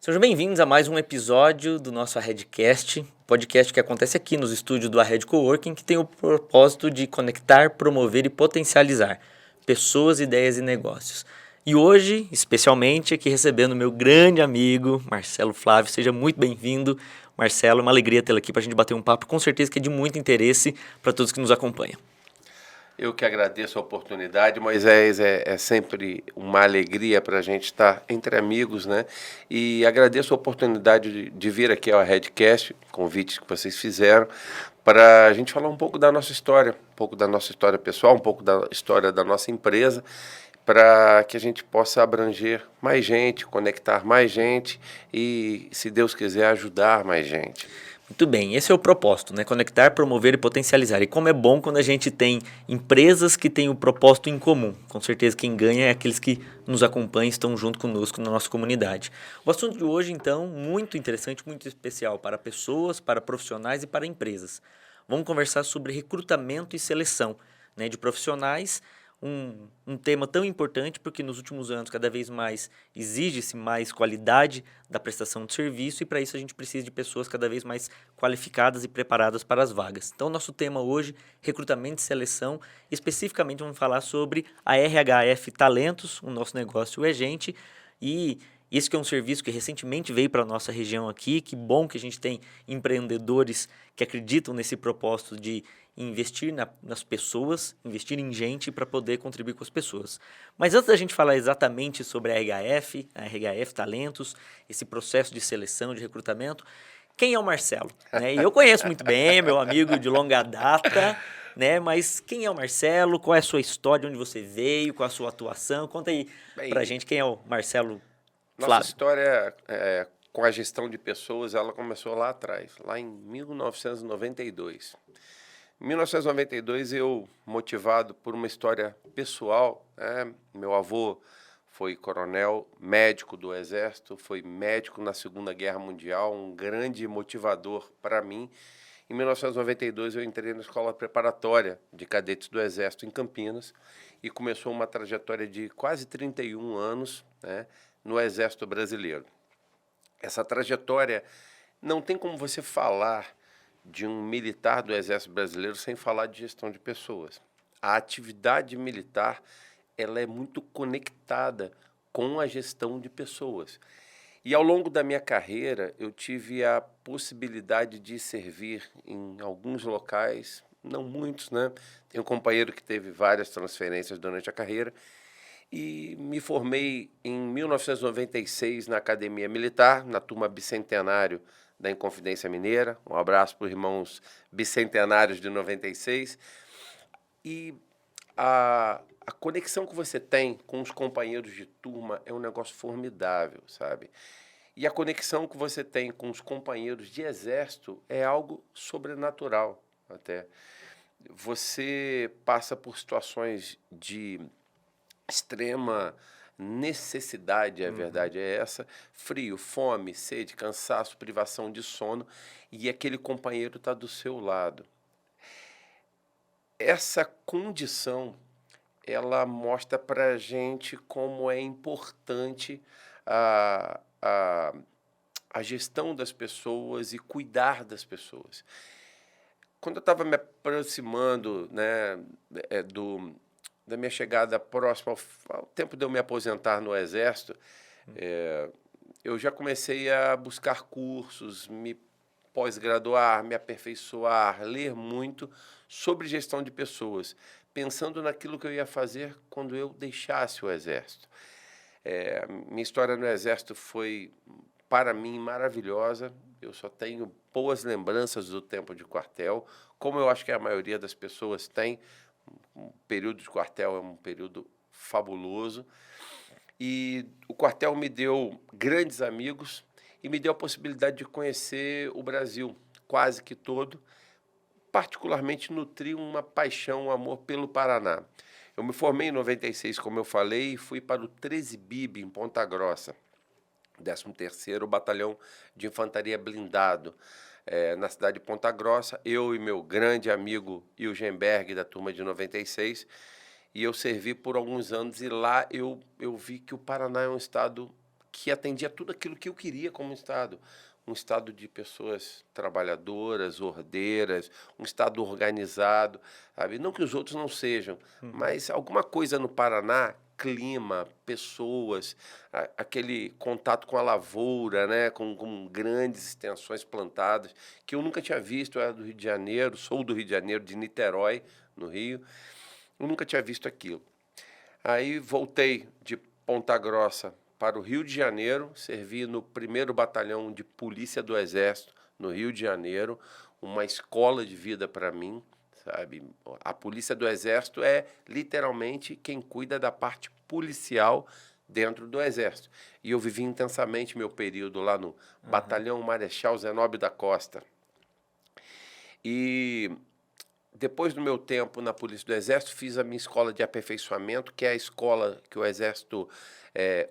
Sejam bem-vindos a mais um episódio do nosso Arredcast, podcast que acontece aqui nos estúdios do Arred Coworking, que tem o propósito de conectar, promover e potencializar pessoas, ideias e negócios. E hoje, especialmente, aqui recebendo meu grande amigo, Marcelo Flávio. Seja muito bem-vindo, Marcelo. É uma alegria tê-lo aqui para a gente bater um papo, com certeza que é de muito interesse para todos que nos acompanham. Eu que agradeço a oportunidade, Moisés, é sempre uma alegria para a gente estar entre amigos, né? E agradeço a oportunidade de vir aqui ao Redcast, convite que vocês fizeram, para a gente falar um pouco da nossa história, um pouco da nossa história pessoal, um pouco da história da nossa empresa, para que a gente possa abranger mais gente, conectar mais gente e, se Deus quiser, ajudar mais gente. Muito bem, esse é o propósito, né? Conectar, promover e potencializar. E como é bom quando a gente tem empresas que têm o propósito em comum. Com certeza quem ganha é aqueles que nos acompanham e estão junto conosco na nossa comunidade. O assunto de hoje, então, muito interessante, muito especial para pessoas, para profissionais e para empresas. Vamos conversar sobre recrutamento e seleção, né, de profissionais. Um tema tão importante porque nos últimos anos cada vez mais exige-se mais qualidade da prestação de serviço e para isso a gente precisa de pessoas cada vez mais qualificadas e preparadas para as vagas. Então, nosso tema hoje, recrutamento e seleção, especificamente vamos falar sobre a RHF Talentos, o nosso negócio é gente, e esse que é um serviço que recentemente veio para a nossa região aqui. Que bom que a gente tem empreendedores que acreditam nesse propósito de investir nas pessoas, investir em gente para poder contribuir com as pessoas. Mas antes da gente falar exatamente sobre a RHF Talentos, esse processo de seleção, de recrutamento, quem é o Marcelo? Né? E eu conheço muito bem, é meu amigo de longa data, né? Mas quem é o Marcelo? Qual é a sua história? Onde você veio? Qual a sua atuação? Conta aí pra Bem, gente quem é o Marcelo nossa Flávio. história com a gestão de pessoas, ela começou lá atrás, lá em 1992. Em 1992, eu, motivado por uma história pessoal, né, meu avô foi coronel, médico do Exército, foi médico na Segunda Guerra Mundial, um grande motivador para mim. Em 1992, eu entrei na escola preparatória de cadetes do Exército em Campinas e começou uma trajetória de quase 31 anos, né, no Exército Brasileiro. Essa trajetória não tem como você falar de um militar do Exército Brasileiro sem falar de gestão de pessoas. A atividade militar, ela é muito conectada com a gestão de pessoas. E ao longo da minha carreira, eu tive a possibilidade de servir em alguns locais, não muitos, né? Tenho um companheiro que teve várias transferências durante a carreira, e me formei em 1996 na Academia Militar, na turma bicentenário da Inconfidência Mineira. Um abraço para os irmãos bicentenários de 96. E a conexão que você tem com os companheiros de turma é um negócio formidável, sabe? E a conexão que você tem com os companheiros de exército é algo sobrenatural até. Você passa por situações de extrema necessidade, a verdade é essa, frio, fome, sede, cansaço, privação de sono, e aquele companheiro está do seu lado. Essa condição, ela mostra para a gente como é importante a, a gestão das pessoas e cuidar das pessoas. Quando eu estava me aproximando, né, da minha chegada próxima ao tempo de eu me aposentar no Exército, eu já comecei a buscar cursos, me pós-graduar, me aperfeiçoar, ler muito sobre gestão de pessoas, pensando naquilo que eu ia fazer quando eu deixasse o Exército. Minha história no Exército foi, para mim, maravilhosa. Eu só tenho boas lembranças do tempo de quartel, como eu acho que a maioria das pessoas tem. O período de quartel é um período fabuloso. E o quartel me deu grandes amigos e me deu a possibilidade de conhecer o Brasil quase que todo. Particularmente nutri uma paixão, um amor pelo Paraná. Eu me formei em 96, como eu falei, e fui para o 13 BIB, em Ponta Grossa, 13º Batalhão de Infantaria Blindado, na cidade de Ponta Grossa. Eu e meu grande amigo Ilgenberg, da turma de 96, e eu servi por alguns anos, e lá eu vi que o Paraná é um estado que atendia tudo aquilo que eu queria como Estado. Um Estado de pessoas trabalhadoras, ordeiras, um Estado organizado, sabe? Não que os outros não sejam, mas alguma coisa no Paraná, clima, pessoas, aquele contato com a lavoura, né? Com grandes extensões plantadas, que eu nunca tinha visto. Eu era do Rio de Janeiro, sou do Rio de Janeiro, de Niterói, no Rio. Eu nunca tinha visto aquilo. Aí voltei de Ponta Grossa para o Rio de Janeiro, servi no 1º Batalhão de Polícia do Exército, no Rio de Janeiro, uma escola de vida para mim, sabe? A Polícia do Exército é literalmente quem cuida da parte policial dentro do Exército. E eu vivi intensamente meu período lá no Batalhão Marechal Zenóbio da Costa. E depois do meu tempo na Polícia do Exército, fiz a minha escola de aperfeiçoamento, que é a escola que o Exército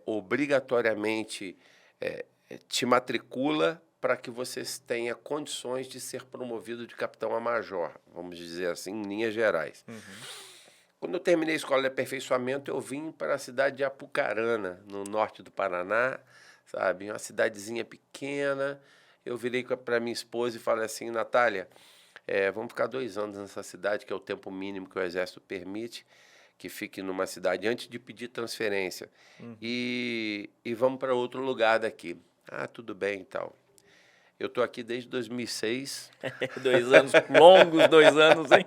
obrigatoriamente te matricula para que você tenha condições de ser promovido de capitão a major, vamos dizer assim, em linhas gerais. Quando eu terminei a escola de aperfeiçoamento, eu vim para a cidade de Apucarana, no norte do Paraná, sabe? Uma cidadezinha pequena. Eu virei para minha esposa e falei assim: Natália, vamos ficar 2 anos nessa cidade, que é o tempo mínimo que o Exército permite que fique numa cidade antes de pedir transferência. E vamos para outro lugar daqui. Ah, tudo bem e tal. Eu estou aqui desde 2006. 2 anos, longos 2 anos, hein?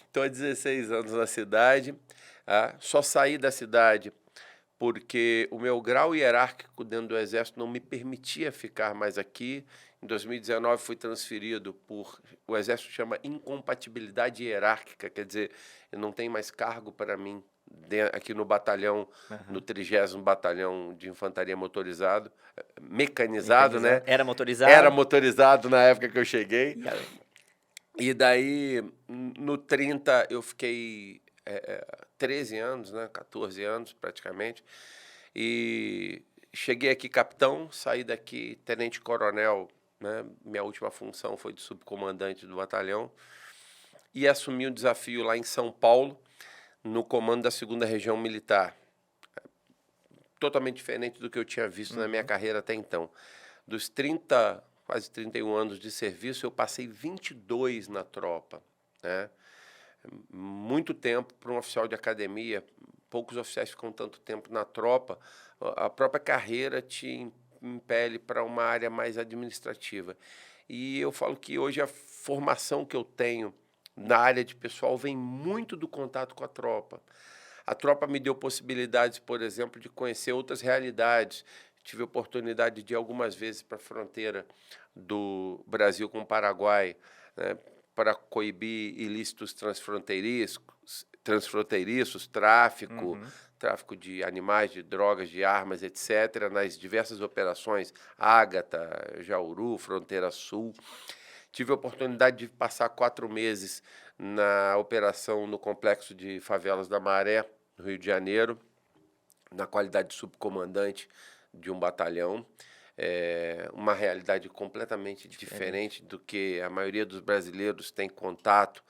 Estou há 16 anos na cidade. Só saí da cidade porque o meu grau hierárquico dentro do Exército não me permitia ficar mais aqui. Em 2019 fui transferido por... O Exército chama incompatibilidade hierárquica, quer dizer, eu não tenho mais cargo para mim aqui no batalhão, no 30º Batalhão de Infantaria Motorizado, mecanizado, né? Era motorizado? Era motorizado na época que eu cheguei. E daí, no 30, eu fiquei 13 anos, né? 14 anos praticamente, e cheguei aqui capitão, saí daqui tenente-coronel, né? Minha última função foi de subcomandante do batalhão, e assumi um desafio lá em São Paulo, no comando da 2ª Região Militar. Totalmente diferente do que eu tinha visto na minha carreira até então. Dos 30, quase 31 anos de serviço, eu passei 22 na tropa, né? Muito tempo para um oficial de academia. Poucos oficiais ficam tanto tempo na tropa. A própria carreira te impele para uma área mais administrativa. E eu falo que hoje a formação que eu tenho na área de pessoal vem muito do contato com a tropa. A tropa me deu possibilidades, por exemplo, de conhecer outras realidades. Tive a oportunidade de ir algumas vezes para a fronteira do Brasil com o Paraguai, né, para coibir ilícitos transfronteiriços, tráfico de animais, de drogas, de armas, etc., nas diversas operações, Ágata, Jauru, Fronteira Sul. Tive a oportunidade de passar 4 meses na operação no Complexo de Favelas da Maré, no Rio de Janeiro, na qualidade de subcomandante de um batalhão. Uma realidade completamente diferente do que a maioria dos brasileiros tem contato,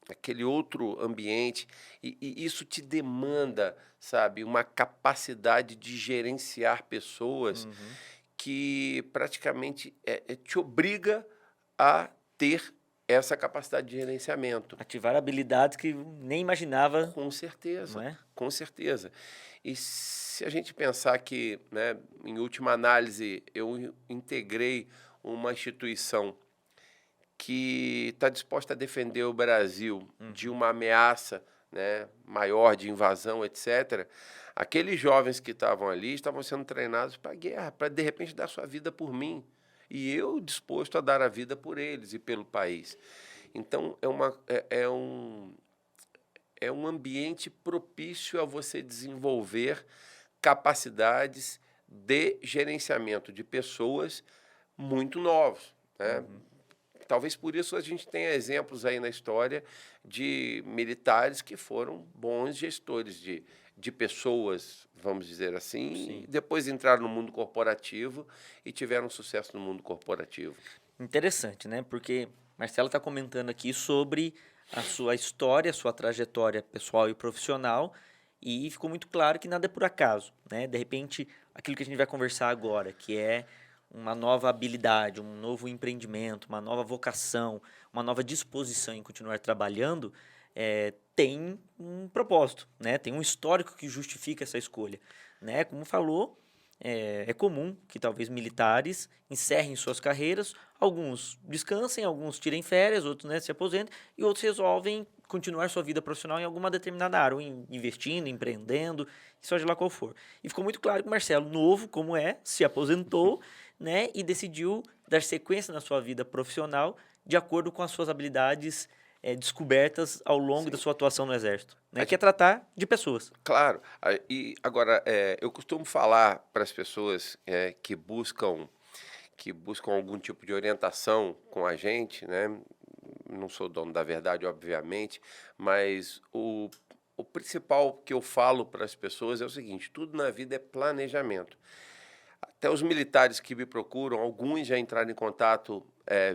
aquele outro ambiente, e isso te demanda, sabe, uma capacidade de gerenciar pessoas que praticamente te obriga a ter essa capacidade de gerenciamento. Ativar habilidades que nem imaginava. Com certeza, não é? Com certeza. E se a gente pensar que, né, em última análise, eu integrei uma instituição que está disposta a defender o Brasil de uma ameaça, né, maior de invasão, etc., aqueles jovens que estavam ali estavam sendo treinados para a guerra, para, de repente, dar sua vida por mim. E eu disposto a dar a vida por eles e pelo país. Então, é um ambiente propício a você desenvolver capacidades de gerenciamento de pessoas muito novos, né? Talvez por isso a gente tenha exemplos aí na história de militares que foram bons gestores de pessoas, vamos dizer assim, e depois entraram no mundo corporativo e tiveram sucesso no mundo corporativo. Interessante, né? Porque Marcelo está comentando aqui sobre a sua história, a sua trajetória pessoal e profissional, E ficou muito claro que nada é por acaso, né? De repente, aquilo que a gente vai conversar agora, que é uma nova habilidade, um novo empreendimento, uma nova vocação, uma nova disposição em continuar trabalhando, tem um propósito, né? Tem um histórico que justifica essa escolha, né? Como falou, é comum que talvez militares encerrem suas carreiras, alguns descansem, alguns tirem férias, outros, né, se aposentem, e outros resolvem continuar sua vida profissional em alguma determinada área, ou investindo, empreendendo, seja lá qual for. E ficou muito claro que o Marcelo, novo como é, se aposentou, né, e decidiu dar sequência na sua vida profissional de acordo com as suas habilidades descobertas ao longo da Sim. sua atuação no Exército, né, A que é tratar de pessoas. Claro. E agora, eu costumo falar para as pessoas que buscam algum tipo de orientação com a gente, né? Não sou dono da verdade, obviamente, mas o principal que eu falo para as pessoas é o seguinte: tudo na vida é planejamento. Até os militares que me procuram, alguns já entraram em contato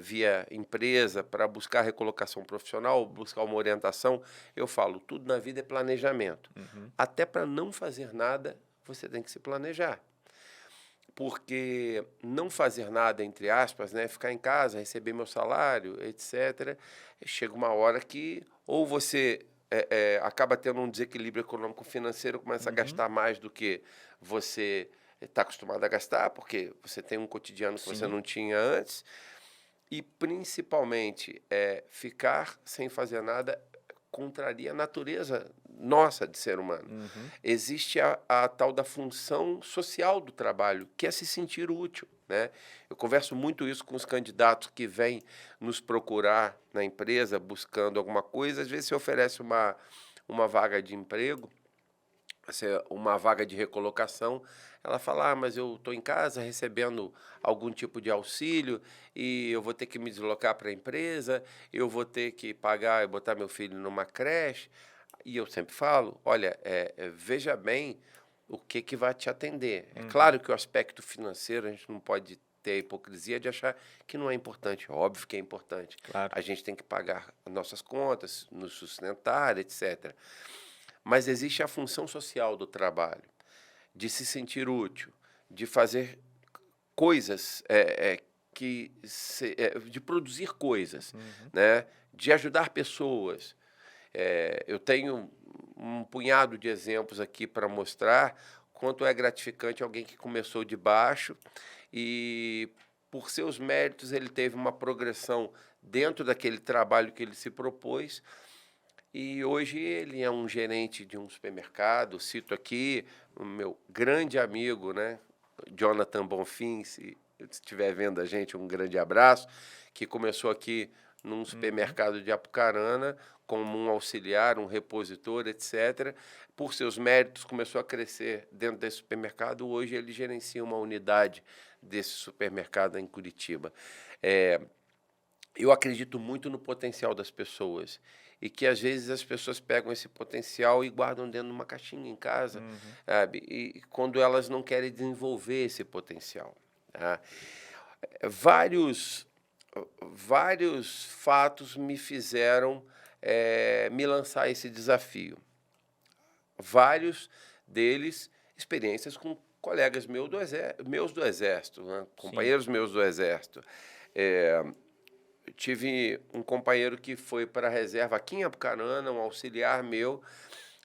via empresa para buscar recolocação profissional, buscar uma orientação. Eu falo, tudo na vida é planejamento. Uhum. Até para não fazer nada, você tem que se planejar. Porque não fazer nada, entre aspas, né, ficar em casa, receber meu salário, etc., chega uma hora que ou você acaba tendo um desequilíbrio econômico-financeiro, começa a Uhum. gastar mais do que você está acostumado a gastar, porque você tem um cotidiano que você Sim. não tinha antes, e principalmente ficar sem fazer nada contraria a natureza nossa de ser humano. Uhum. Existe a tal da função social do trabalho, que é se sentir útil, né? Eu converso muito isso com os candidatos que vêm nos procurar na empresa buscando alguma coisa. Às vezes se oferece uma vaga de emprego, uma vaga de recolocação, ela fala, mas eu estou em casa recebendo algum tipo de auxílio e eu vou ter que me deslocar para a empresa, eu vou ter que pagar e botar meu filho numa creche. E eu sempre falo, olha, veja bem o que vai te atender. É Uhum. claro que o aspecto financeiro, a gente não pode ter a hipocrisia de achar que não é importante. Óbvio que é importante. Claro. A gente tem que pagar as nossas contas, nos sustentar, etc. Mas existe a função social do trabalho, de se sentir útil, de fazer coisas, de produzir coisas, Uhum. né? De ajudar pessoas. Eu tenho um punhado de exemplos aqui para mostrar quanto é gratificante alguém que começou de baixo e, por seus méritos, ele teve uma progressão dentro daquele trabalho que ele se propôs. E hoje ele é um gerente de um supermercado. Cito aqui o meu grande amigo, né, Jonathan Bonfim, se estiver vendo a gente, um grande abraço, que começou aqui num Uhum. supermercado de Apucarana como um auxiliar, um repositor, etc. Por seus méritos, começou a crescer dentro desse supermercado. Hoje ele gerencia uma unidade desse supermercado em Curitiba. Eu acredito muito no potencial das pessoas e que às vezes as pessoas pegam esse potencial e guardam dentro de uma caixinha em casa, Uhum. sabe? E quando elas não querem desenvolver esse potencial, tá? Vários vários fatos me fizeram me lançar esse desafio. Vários deles experiências com colegas meus do exército, né? Sim. Companheiros meus do exército. É, eu tive um companheiro que foi para a reserva aqui em Apucarana, um auxiliar meu.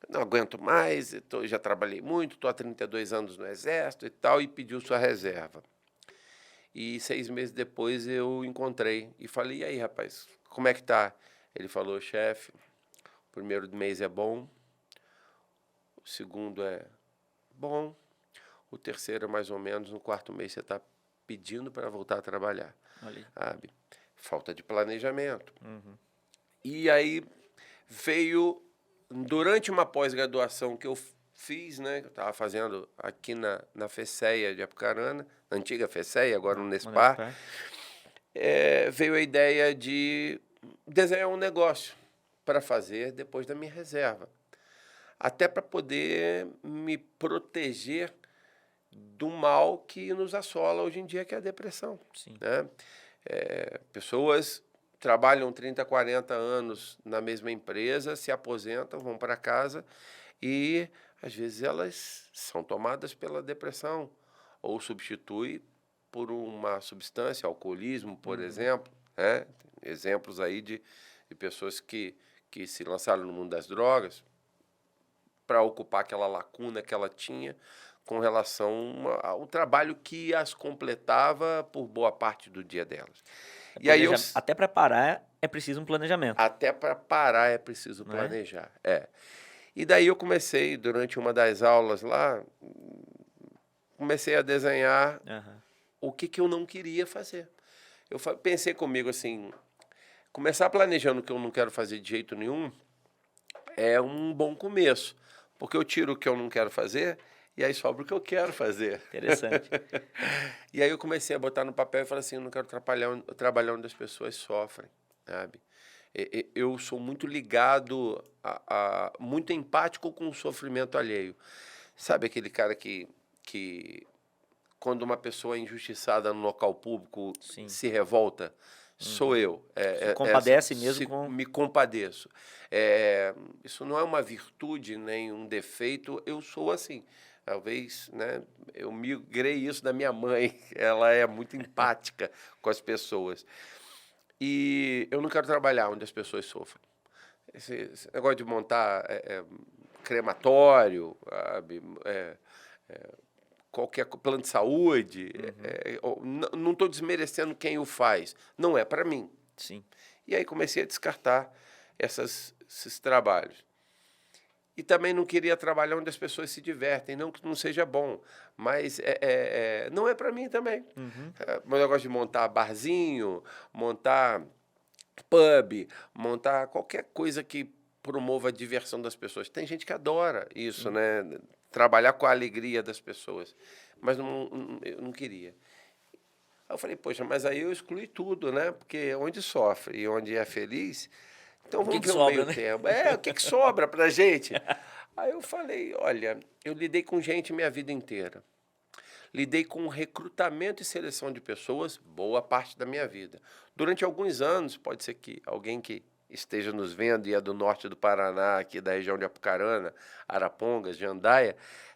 Não aguento mais, já trabalhei muito, estou há 32 anos no Exército e tal, e pediu sua reserva. E 6 meses depois eu encontrei e falei, e aí, rapaz, como é que tá? Ele falou, chefe, o primeiro mês é bom, o segundo é bom, o terceiro é mais ou menos, no quarto mês você está pedindo para voltar a trabalhar, Olha aí. sabe? Falta de planejamento. Uhum. E aí veio, durante uma pós-graduação que eu fiz, né, que eu estava fazendo aqui na FECEA de Apucarana, na antiga FECEA, agora no Nespar, Unespar. veio a ideia de desenhar um negócio para fazer depois da minha reserva. Até para poder me proteger do mal que nos assola hoje em dia, que é a depressão, Sim. né? Pessoas trabalham 30, 40 anos na mesma empresa, se aposentam, vão para casa e às vezes elas são tomadas pela depressão ou substitui por uma substância, alcoolismo, por exemplo, né? Exemplos aí de pessoas que se lançaram no mundo das drogas para ocupar aquela lacuna que ela tinha com relação ao trabalho que as completava por boa parte do dia delas. E aí Até para parar é preciso um planejamento. até para parar é preciso Não é? planejar. E daí eu comecei, durante uma das aulas lá, comecei a desenhar Aham. o que eu não queria fazer. Eu pensei comigo assim, começar planejando o que eu não quero fazer de jeito nenhum é um bom começo, porque eu tiro o que eu não quero fazer e aí sobra o que eu quero fazer. Interessante. E aí eu comecei a botar no papel e falei assim, eu não quero trabalhar onde as pessoas sofrem, sabe? Eu sou muito ligado, muito empático com o sofrimento alheio. Sabe aquele cara que quando uma pessoa é injustiçada no local público Sim. se revolta? Sou eu. Se compadece mesmo com... Me compadeço. Isso não é uma virtude nem um defeito, eu sou assim. Talvez, né, eu migrei isso da minha mãe, ela é muito empática com as pessoas. E eu não quero trabalhar onde as pessoas sofrem. Esse negócio de montar crematório, sabe? Qualquer plano de saúde, não estou desmerecendo quem o faz, não é para mim. Sim. E aí comecei a descartar esses trabalhos. E também não queria trabalhar onde as pessoas se divertem, não que não seja bom, mas não é para mim também. O negócio de montar barzinho, montar pub, montar qualquer coisa que promova a diversão das pessoas. Tem gente que adora isso, né? Trabalhar com a alegria das pessoas. Mas eu não queria. Aí eu falei, poxa, mas aí eu excluí tudo, né? Porque onde sofre e onde é feliz, então vamos ver um sobra, meio né? termo. O que sobra pra gente? Aí eu falei, olha, eu lidei com gente minha vida inteira. Lidei com recrutamento e seleção de pessoas boa parte da minha vida. Durante alguns anos, pode ser que alguém que esteja nos vendo e é do norte do Paraná, aqui da região de Apucarana, Arapongas, Jandaia,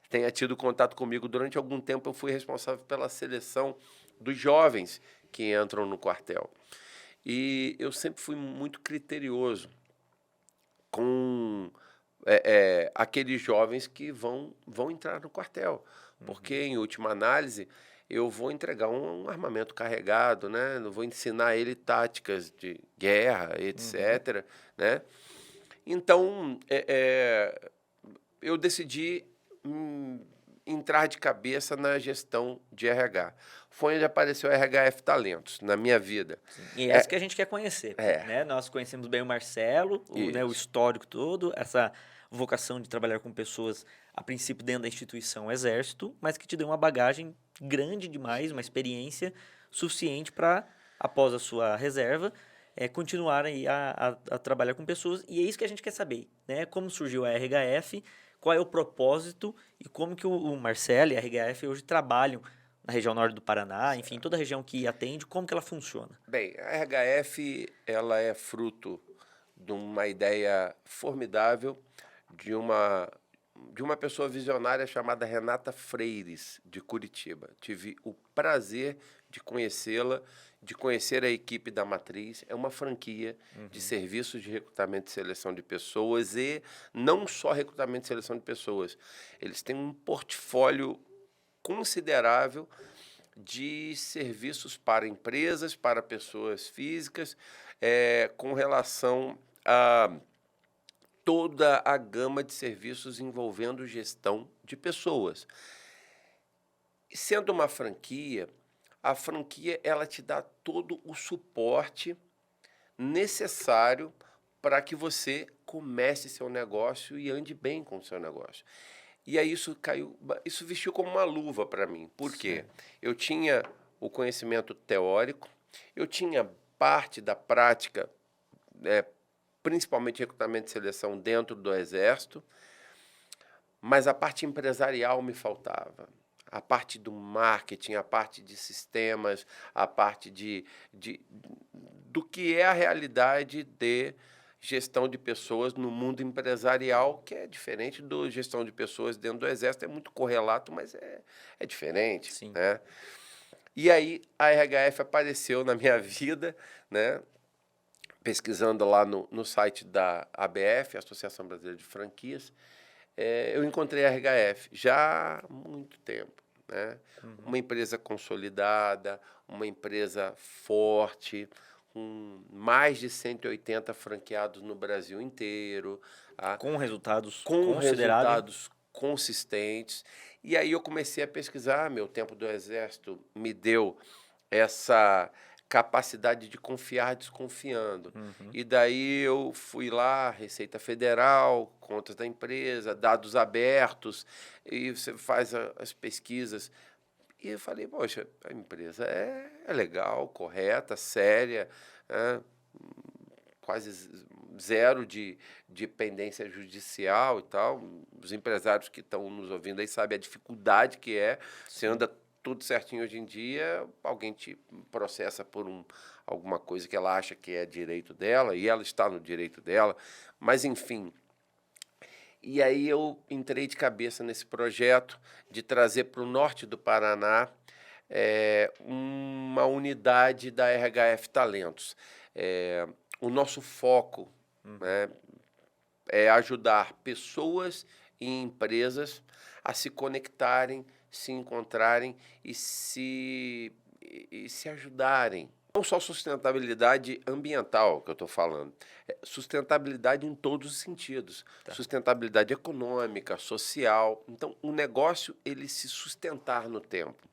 tenha tido contato comigo. Durante algum tempo eu fui responsável pela seleção dos jovens que entram no quartel. E eu sempre fui muito criterioso com aqueles jovens que vão entrar no quartel. Porque, em última análise, eu vou entregar um armamento carregado, né? Não vou ensinar ele táticas de guerra, etc. Né? Então, eu decidi entrar de cabeça na gestão de RH. Foi onde apareceu o RHF Talentos, na minha vida. E é essa que a gente quer conhecer. É. Né? Nós conhecemos bem o Marcelo, né, o histórico todo, essa vocação de trabalhar com pessoas, a princípio dentro da instituição Exército, mas que te deu uma bagagem grande demais, uma experiência suficiente para, após a sua reserva, continuar aí a trabalhar com pessoas. E é isso que a gente quer saber, né? Como surgiu a RHF, qual é o propósito e como que o Marcelo e a RHF hoje trabalham na região norte do Paraná, enfim, toda a região que atende, como que ela funciona? Bem, a RHF ela é fruto de uma ideia formidável de uma pessoa visionária chamada Renata Freires, de Curitiba. Tive o prazer de conhecê-la, de conhecer a equipe da Matriz. É uma franquia de serviços de recrutamento e seleção de pessoas e não só recrutamento e seleção de pessoas. Eles têm um portfólio considerável de serviços para empresas, para pessoas físicas, com relação a toda a gama de serviços envolvendo gestão de pessoas. E sendo uma franquia, a franquia ela te dá todo o suporte necessário para que você comece seu negócio e ande bem com o seu negócio. E aí isso vestiu como uma luva para mim. Por quê? Eu tinha o conhecimento teórico, eu tinha parte da prática, principalmente recrutamento e seleção dentro do Exército, mas a parte empresarial me faltava. A parte do marketing, a parte de sistemas, a parte do que é a realidade de gestão de pessoas no mundo empresarial, que é diferente do gestão de pessoas dentro do Exército, é muito correlato, mas é diferente, Sim. né? E aí a RHF apareceu na minha vida, né? Pesquisando lá no site da ABF, Associação Brasileira de Franquias, eu encontrei a RHF já há muito tempo, né? Uma empresa consolidada, uma empresa forte, com mais de 180 franqueados no Brasil inteiro, tá? Com resultados Com consideráveis. resultados consistentes. E aí eu comecei a pesquisar. Meu tempo do Exército me deu essa capacidade de confiar desconfiando. E daí eu fui lá, Receita Federal, contas da empresa, dados abertos, e você faz as pesquisas. E eu falei, poxa, a empresa é legal, correta, séria, né? Quase zero de pendência judicial e tal. Os empresários que estão nos ouvindo aí sabem a dificuldade que é. Você anda tudo certinho hoje em dia, alguém te processa por alguma coisa que ela acha que é direito dela, e ela está no direito dela. Mas, enfim. E aí eu entrei de cabeça nesse projeto de trazer para o norte do Paraná uma unidade da RHF Talentos. O nosso foco, né, é ajudar pessoas e empresas a se conectarem, se encontrarem e se ajudarem. Não só sustentabilidade ambiental que eu estou falando, sustentabilidade em todos os sentidos. Tá. Sustentabilidade econômica, social. Então, o negócio, ele se sustentar no tempo.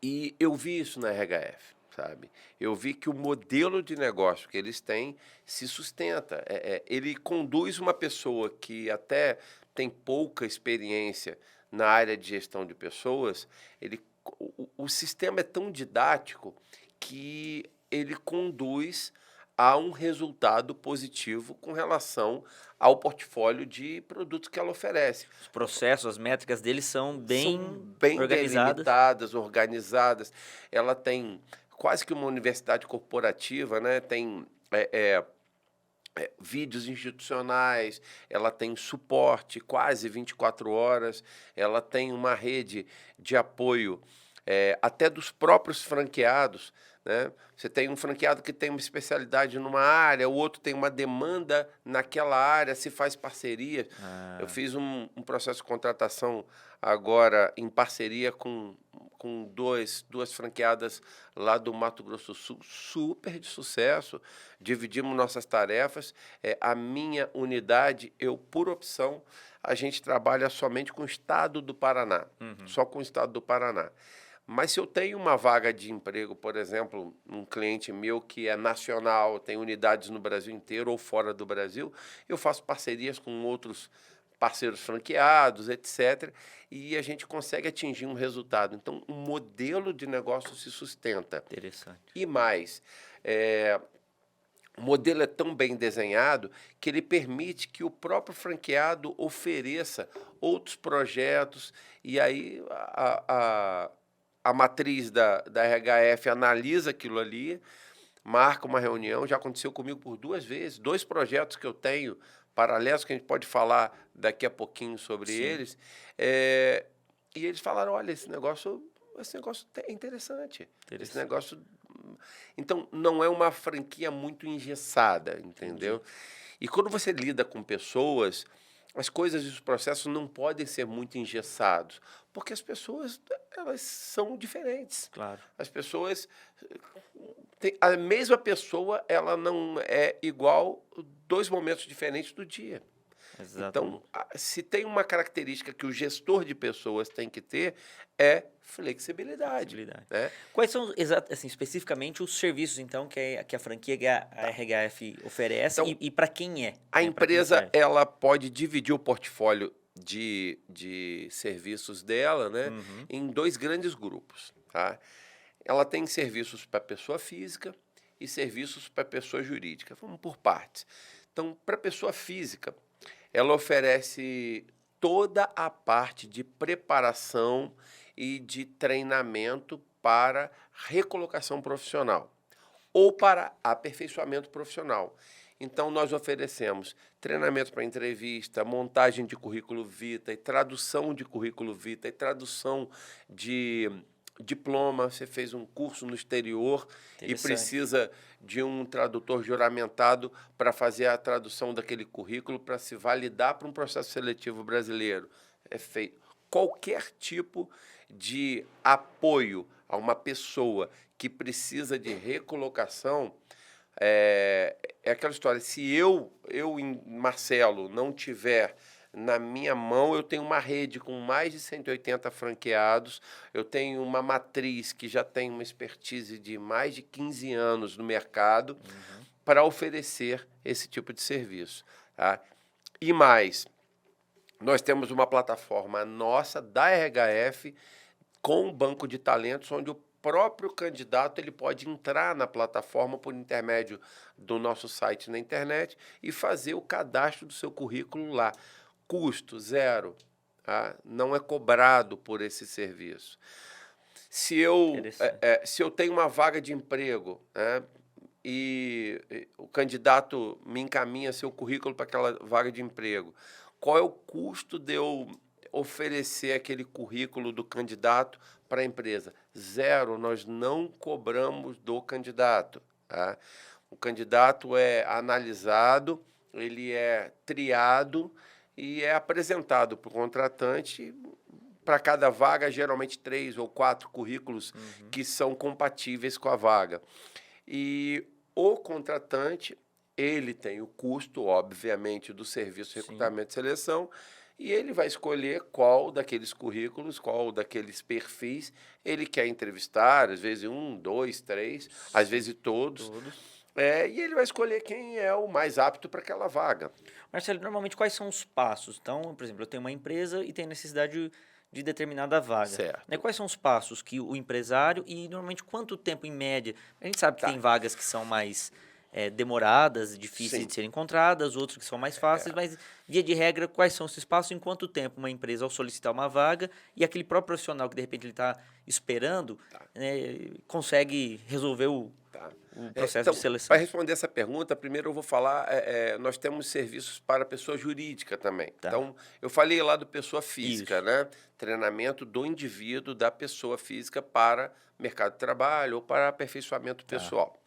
E eu vi isso na RHF, sabe? Eu vi que o modelo de negócio que eles têm se sustenta. Ele conduz uma pessoa que até tem pouca experiência na área de gestão de pessoas, o sistema é tão didático que ele conduz a um resultado positivo com relação ao portfólio de produtos que ela oferece. Os processos, as métricas deles são bem organizadas. Delimitadas, organizadas. Ela tem quase que uma universidade corporativa, né? Tem vídeos institucionais, ela tem suporte quase 24 horas, ela tem uma rede de apoio até dos próprios franqueados, né? Você tem um franqueado que tem uma especialidade numa área, o outro tem uma demanda naquela área, se faz parceria. Eu fiz um processo de contratação agora em parceria com duas franqueadas lá do Mato Grosso do Sul, super de sucesso. Dividimos nossas tarefas. A minha unidade, por opção, a gente trabalha somente com o estado do Paraná, só com o estado do Paraná. Mas se eu tenho uma vaga de emprego, por exemplo, um cliente meu que é nacional, tem unidades no Brasil inteiro ou fora do Brasil, eu faço parcerias com outros parceiros franqueados, etc., e a gente consegue atingir um resultado. Então, o modelo de negócio se sustenta. Interessante. E mais, o modelo é tão bem desenhado que ele permite que o próprio franqueado ofereça outros projetos, e aí a matriz da RHF analisa aquilo ali, marca uma reunião. Já aconteceu comigo por 2 vezes, 2 projetos que eu tenho paralelos, que a gente pode falar daqui a pouquinho sobre eles. E eles falaram, olha, esse negócio é interessante. Esse negócio... Então, não é uma franquia muito engessada, entendeu? Entendi. E quando você lida com pessoas, as coisas e os processos não podem ser muito engessados, porque as pessoas, elas são diferentes. Claro. As pessoas... A mesma pessoa, ela não é igual 2 momentos diferentes do dia. Exatamente. Então, se tem uma característica que o gestor de pessoas tem que ter, é flexibilidade. Né? Quais são, assim, especificamente, os serviços, então, que a franquia, a RHF oferece, então, e para quem é? A empresa, ela pode dividir o portfólio de serviços dela, né, em 2 grandes grupos. Tá? Ela tem serviços para pessoa física e serviços para pessoa jurídica. Vamos por partes. Então, para pessoa física, ela oferece toda a parte de preparação e de treinamento para recolocação profissional. ou para aperfeiçoamento profissional. Então, nós oferecemos treinamento para entrevista, montagem de currículo vitae, tradução de currículo vitae, tradução de diploma. Você fez um curso no exterior e precisa de um tradutor juramentado para fazer a tradução daquele currículo para se validar para um processo seletivo brasileiro. É feito. Qualquer tipo de apoio a uma pessoa que precisa de recolocação, é aquela história. Se eu, Marcelo, não tiver na minha mão, eu tenho uma rede com mais de 180 franqueados, eu tenho uma matriz que já tem uma expertise de mais de 15 anos no mercado para oferecer esse tipo de serviço. Tá? E mais, nós temos uma plataforma nossa, da RHF, com um banco de talentos, onde o próprio candidato ele pode entrar na plataforma por intermédio do nosso site na internet e fazer o cadastro do seu currículo lá. Custo zero, tá? Não é cobrado por esse serviço. Se eu tenho uma vaga de emprego, né, e o candidato me encaminha seu currículo para aquela vaga de emprego, qual é o custo de eu oferecer aquele currículo do candidato para a empresa? Zero, nós não cobramos do candidato. Tá? O candidato é analisado, ele é triado e é apresentado para o contratante. Para cada vaga, geralmente 3 ou 4 currículos que são compatíveis com a vaga. E o contratante, ele tem o custo, obviamente, do serviço de recrutamento e seleção, e ele vai escolher qual daqueles currículos, qual daqueles perfis ele quer entrevistar, às vezes 1, 2, 3, às vezes todos. E ele vai escolher quem é o mais apto para aquela vaga. Marcelo, normalmente quais são os passos? Então, por exemplo, eu tenho uma empresa e tenho necessidade de determinada vaga. Certo. Né? Quais são os passos que o empresário e normalmente quanto tempo em média? A gente sabe que tem vagas que são mais demoradas, difíceis de serem encontradas, outros que são mais fáceis, mas via de regra, quais são esses passos? Em quanto tempo uma empresa, ao solicitar uma vaga, e aquele próprio profissional que de repente ele está esperando, né, consegue resolver o processo de seleção? Para responder essa pergunta, primeiro eu vou falar, nós temos serviços para pessoa jurídica também. Então, eu falei lá do pessoa física, né? Treinamento do indivíduo, da pessoa física para mercado de trabalho ou para aperfeiçoamento pessoal.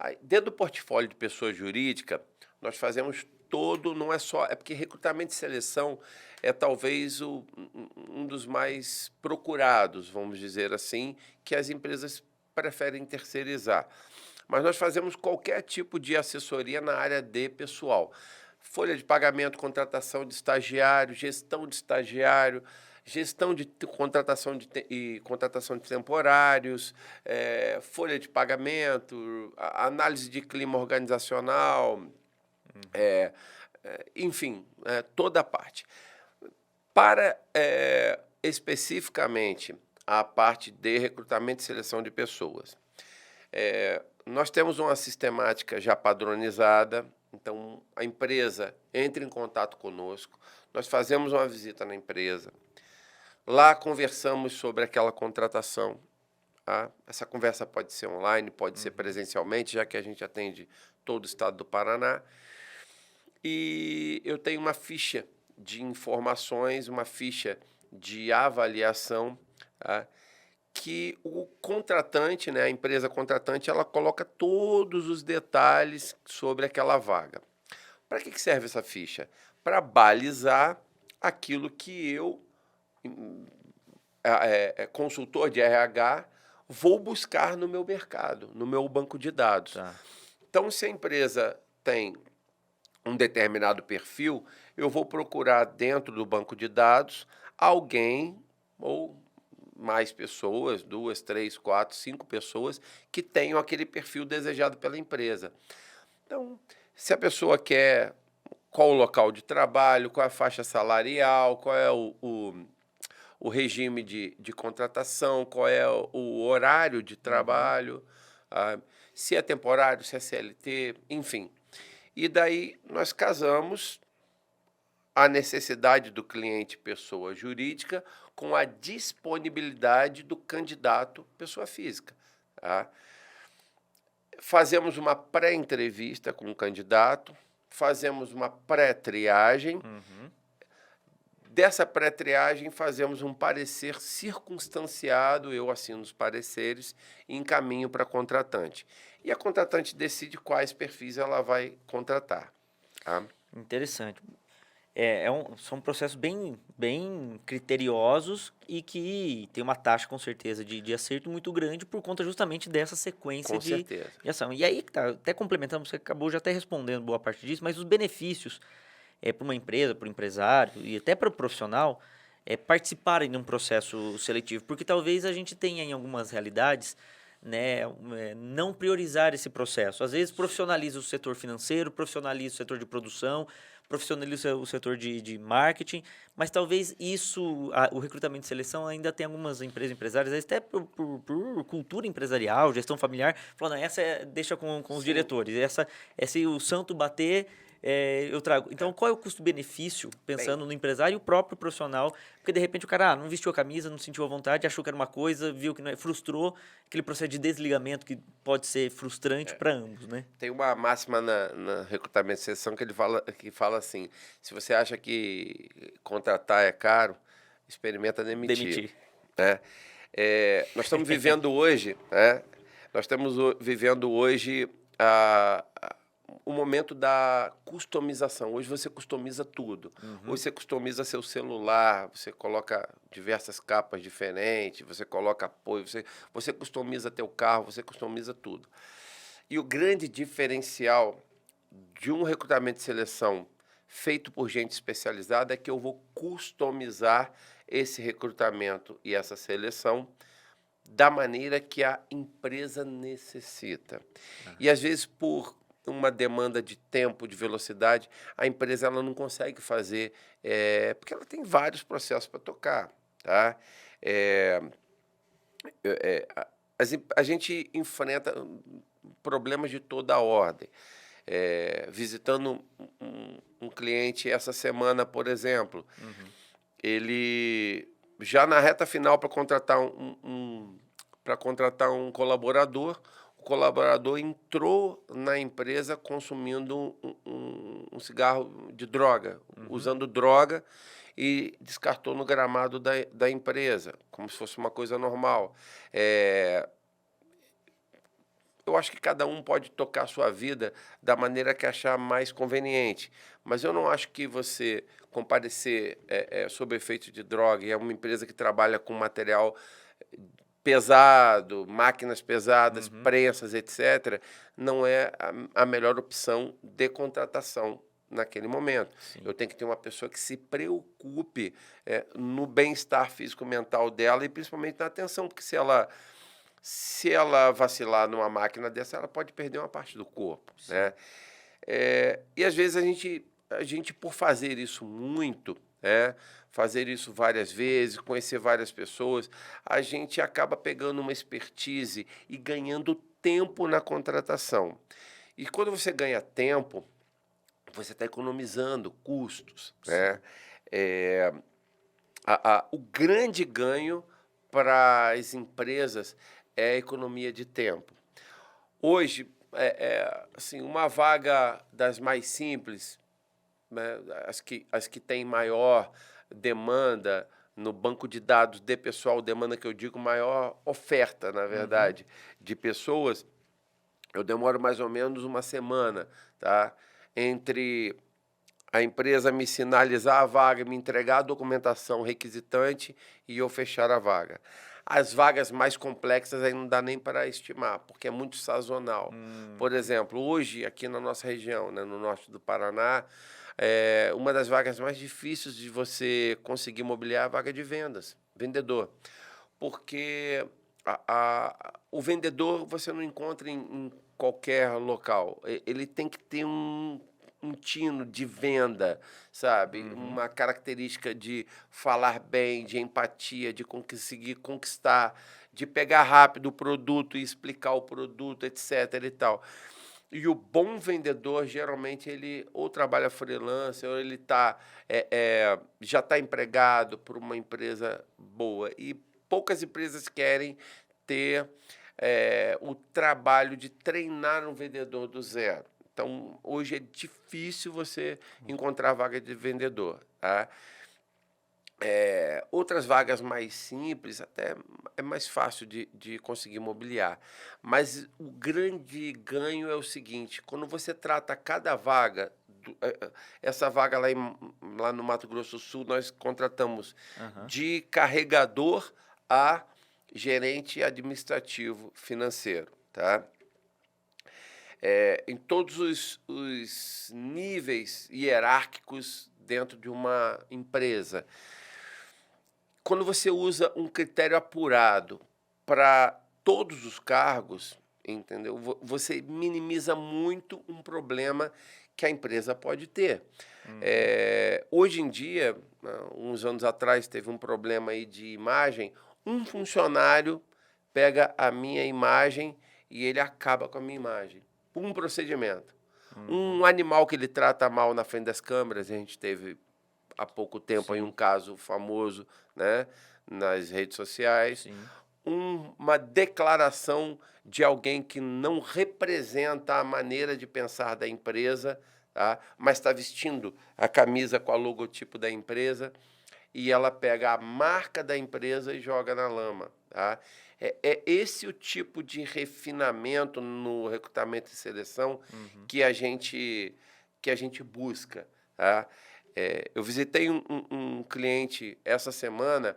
Aí, dentro do portfólio de pessoa jurídica, nós fazemos todo, não é só... É porque recrutamento e seleção é talvez um dos mais procurados, vamos dizer assim, que as empresas preferem terceirizar. Mas nós fazemos qualquer tipo de assessoria na área de pessoal. Folha de pagamento, contratação de estagiário, gestão de estagiário, gestão de contratação e contratação de temporários, folha de pagamento, análise de clima organizacional, enfim, toda a parte. Para especificamente a parte de recrutamento e seleção de pessoas, nós temos uma sistemática já padronizada. Então, a empresa entra em contato conosco, nós fazemos uma visita na empresa, lá conversamos sobre aquela contratação. Tá? Essa conversa pode ser online, pode ser presencialmente, já que a gente atende todo o estado do Paraná. E eu tenho uma ficha de informações, uma ficha de avaliação, tá? Que o contratante, né, a empresa contratante, ela coloca todos os detalhes sobre aquela vaga. Para que serve essa ficha? Para balizar aquilo que eu, consultor de RH, vou buscar no meu mercado, no meu banco de dados. Então, se a empresa tem um determinado perfil, eu vou procurar dentro do banco de dados alguém ou mais pessoas, 2, 3, 4, 5 pessoas que tenham aquele perfil desejado pela empresa. Então, se a pessoa quer qual o local de trabalho, qual a faixa salarial, qual é o regime de contratação, qual é o horário de trabalho, se é temporário, se é CLT, enfim. E daí nós casamos a necessidade do cliente pessoa jurídica com a disponibilidade do candidato pessoa física. Tá? fazemos uma pré-entrevista com o candidato, fazemos uma pré-triagem. Dessa pré-triagem, fazemos um parecer circunstanciado, eu assino os pareceres e encaminho para a contratante. E a contratante decide quais perfis ela vai contratar. Tá? Interessante. São processos bem criteriosos e que tem uma taxa, com certeza, de acerto muito grande por conta justamente dessa sequência Com certeza. de ação. E aí, tá, até complementando, você acabou já até respondendo boa parte disso, mas os benefícios para uma empresa, para o empresário e até para o profissional participarem de um processo seletivo, porque talvez a gente tenha em algumas realidades não priorizar esse processo. Às vezes profissionaliza o setor financeiro, profissionaliza o setor de produção, profissionaliza o setor de marketing, mas talvez o recrutamento e seleção ainda tem algumas empresas empresárias, até por cultura empresarial, gestão familiar, falando, deixa com os diretores, se o santo bater, eu trago. Então, qual é o custo-benefício, pensando no empresário e o próprio profissional? Porque, de repente, o cara não vestiu a camisa, não sentiu a vontade, achou que era uma coisa, viu que não é, frustrou, aquele processo de desligamento que pode ser frustrante para ambos, né? Tem uma máxima na recrutamento e seleção que fala assim, se você acha que contratar é caro, experimenta demitir. Né? Nós estamos vivendo hoje, né? Nós estamos vivendo hoje o momento da customização. Hoje você customiza tudo. Hoje você customiza seu celular, você coloca diversas capas diferentes, você coloca apoio, você customiza teu carro, você customiza tudo. E o grande diferencial de um recrutamento e seleção feito por gente especializada é que eu vou customizar esse recrutamento e essa seleção da maneira que a empresa necessita. E, às vezes, por uma demanda de tempo, de velocidade, a empresa ela não consegue fazer, porque ela tem vários processos para tocar. Tá? A gente enfrenta problemas de toda a ordem. Visitando um cliente essa semana, por exemplo, ele já na reta final para contratar um colaborador, o colaborador entrou na empresa consumindo um cigarro de droga, usando droga, e descartou no gramado da empresa, como se fosse uma coisa normal. Eu acho que cada um pode tocar a sua vida da maneira que achar mais conveniente, mas eu não acho que você comparecer sob efeito de droga, e é uma empresa que trabalha com material pesado, máquinas pesadas, prensas, etc., não é a melhor opção de contratação naquele momento. Sim. Eu tenho que ter uma pessoa que se preocupe no bem-estar físico-mental dela e principalmente na atenção, porque se ela vacilar numa máquina dessa, ela pode perder uma parte do corpo. Né? E, às vezes, a gente, por fazer isso muito, fazer isso várias vezes, conhecer várias pessoas, a gente acaba pegando uma expertise e ganhando tempo na contratação. E quando você ganha tempo, você está economizando custos. Né? O grande ganho para as empresas é a economia de tempo. Hoje, assim, uma vaga das mais simples, né, as que têm maior demanda no banco de dados de pessoal, demanda que eu digo maior oferta, na verdade, de pessoas, eu demoro mais ou menos uma semana, tá? Entre a empresa me sinalizar a vaga, me entregar a documentação requisitante e eu fechar a vaga. As vagas mais complexas aí não dá nem para estimar, porque é muito sazonal. Por exemplo, hoje, aqui na nossa região, né, no norte do Paraná, uma das vagas mais difíceis de você conseguir mobiliar é a vaga de vendas, vendedor. Porque o vendedor você não encontra em qualquer local. Ele tem que ter um tino de venda, sabe? Uma característica de falar bem, de empatia, de conseguir conquistar, de pegar rápido o produto e explicar o produto, etc. e tal. E o bom vendedor, geralmente, ele ou trabalha freelance, ou ele já está empregado por uma empresa boa. E poucas empresas querem ter o trabalho de treinar um vendedor do zero. Então, hoje é difícil você encontrar vaga de vendedor, tá? Outras vagas mais simples, até é mais fácil de conseguir mobiliar. Mas o grande ganho é o seguinte: quando você trata cada vaga, essa vaga lá no Mato Grosso do Sul, nós contratamos Aham. de carregador a gerente administrativo financeiro, tá? Em todos os níveis hierárquicos dentro de uma empresa. Quando você usa um critério apurado para todos os cargos, entendeu? Você minimiza muito um problema que a empresa pode ter. Hoje em dia, uns anos atrás, teve um problema aí de imagem. Um funcionário pega a minha imagem e ele acaba com a minha imagem. Um procedimento. Um animal que ele trata mal na frente das câmeras, a gente teve há pouco tempo aí um caso famoso, né, nas redes sociais. Sim. Uma declaração de alguém que não representa a maneira de pensar da empresa, tá? Mas está vestindo a camisa com a logotipo da empresa e ela pega a marca da empresa e joga na lama, tá? É esse o tipo de refinamento no recrutamento e seleção que a gente busca, tá? Eu visitei um cliente essa semana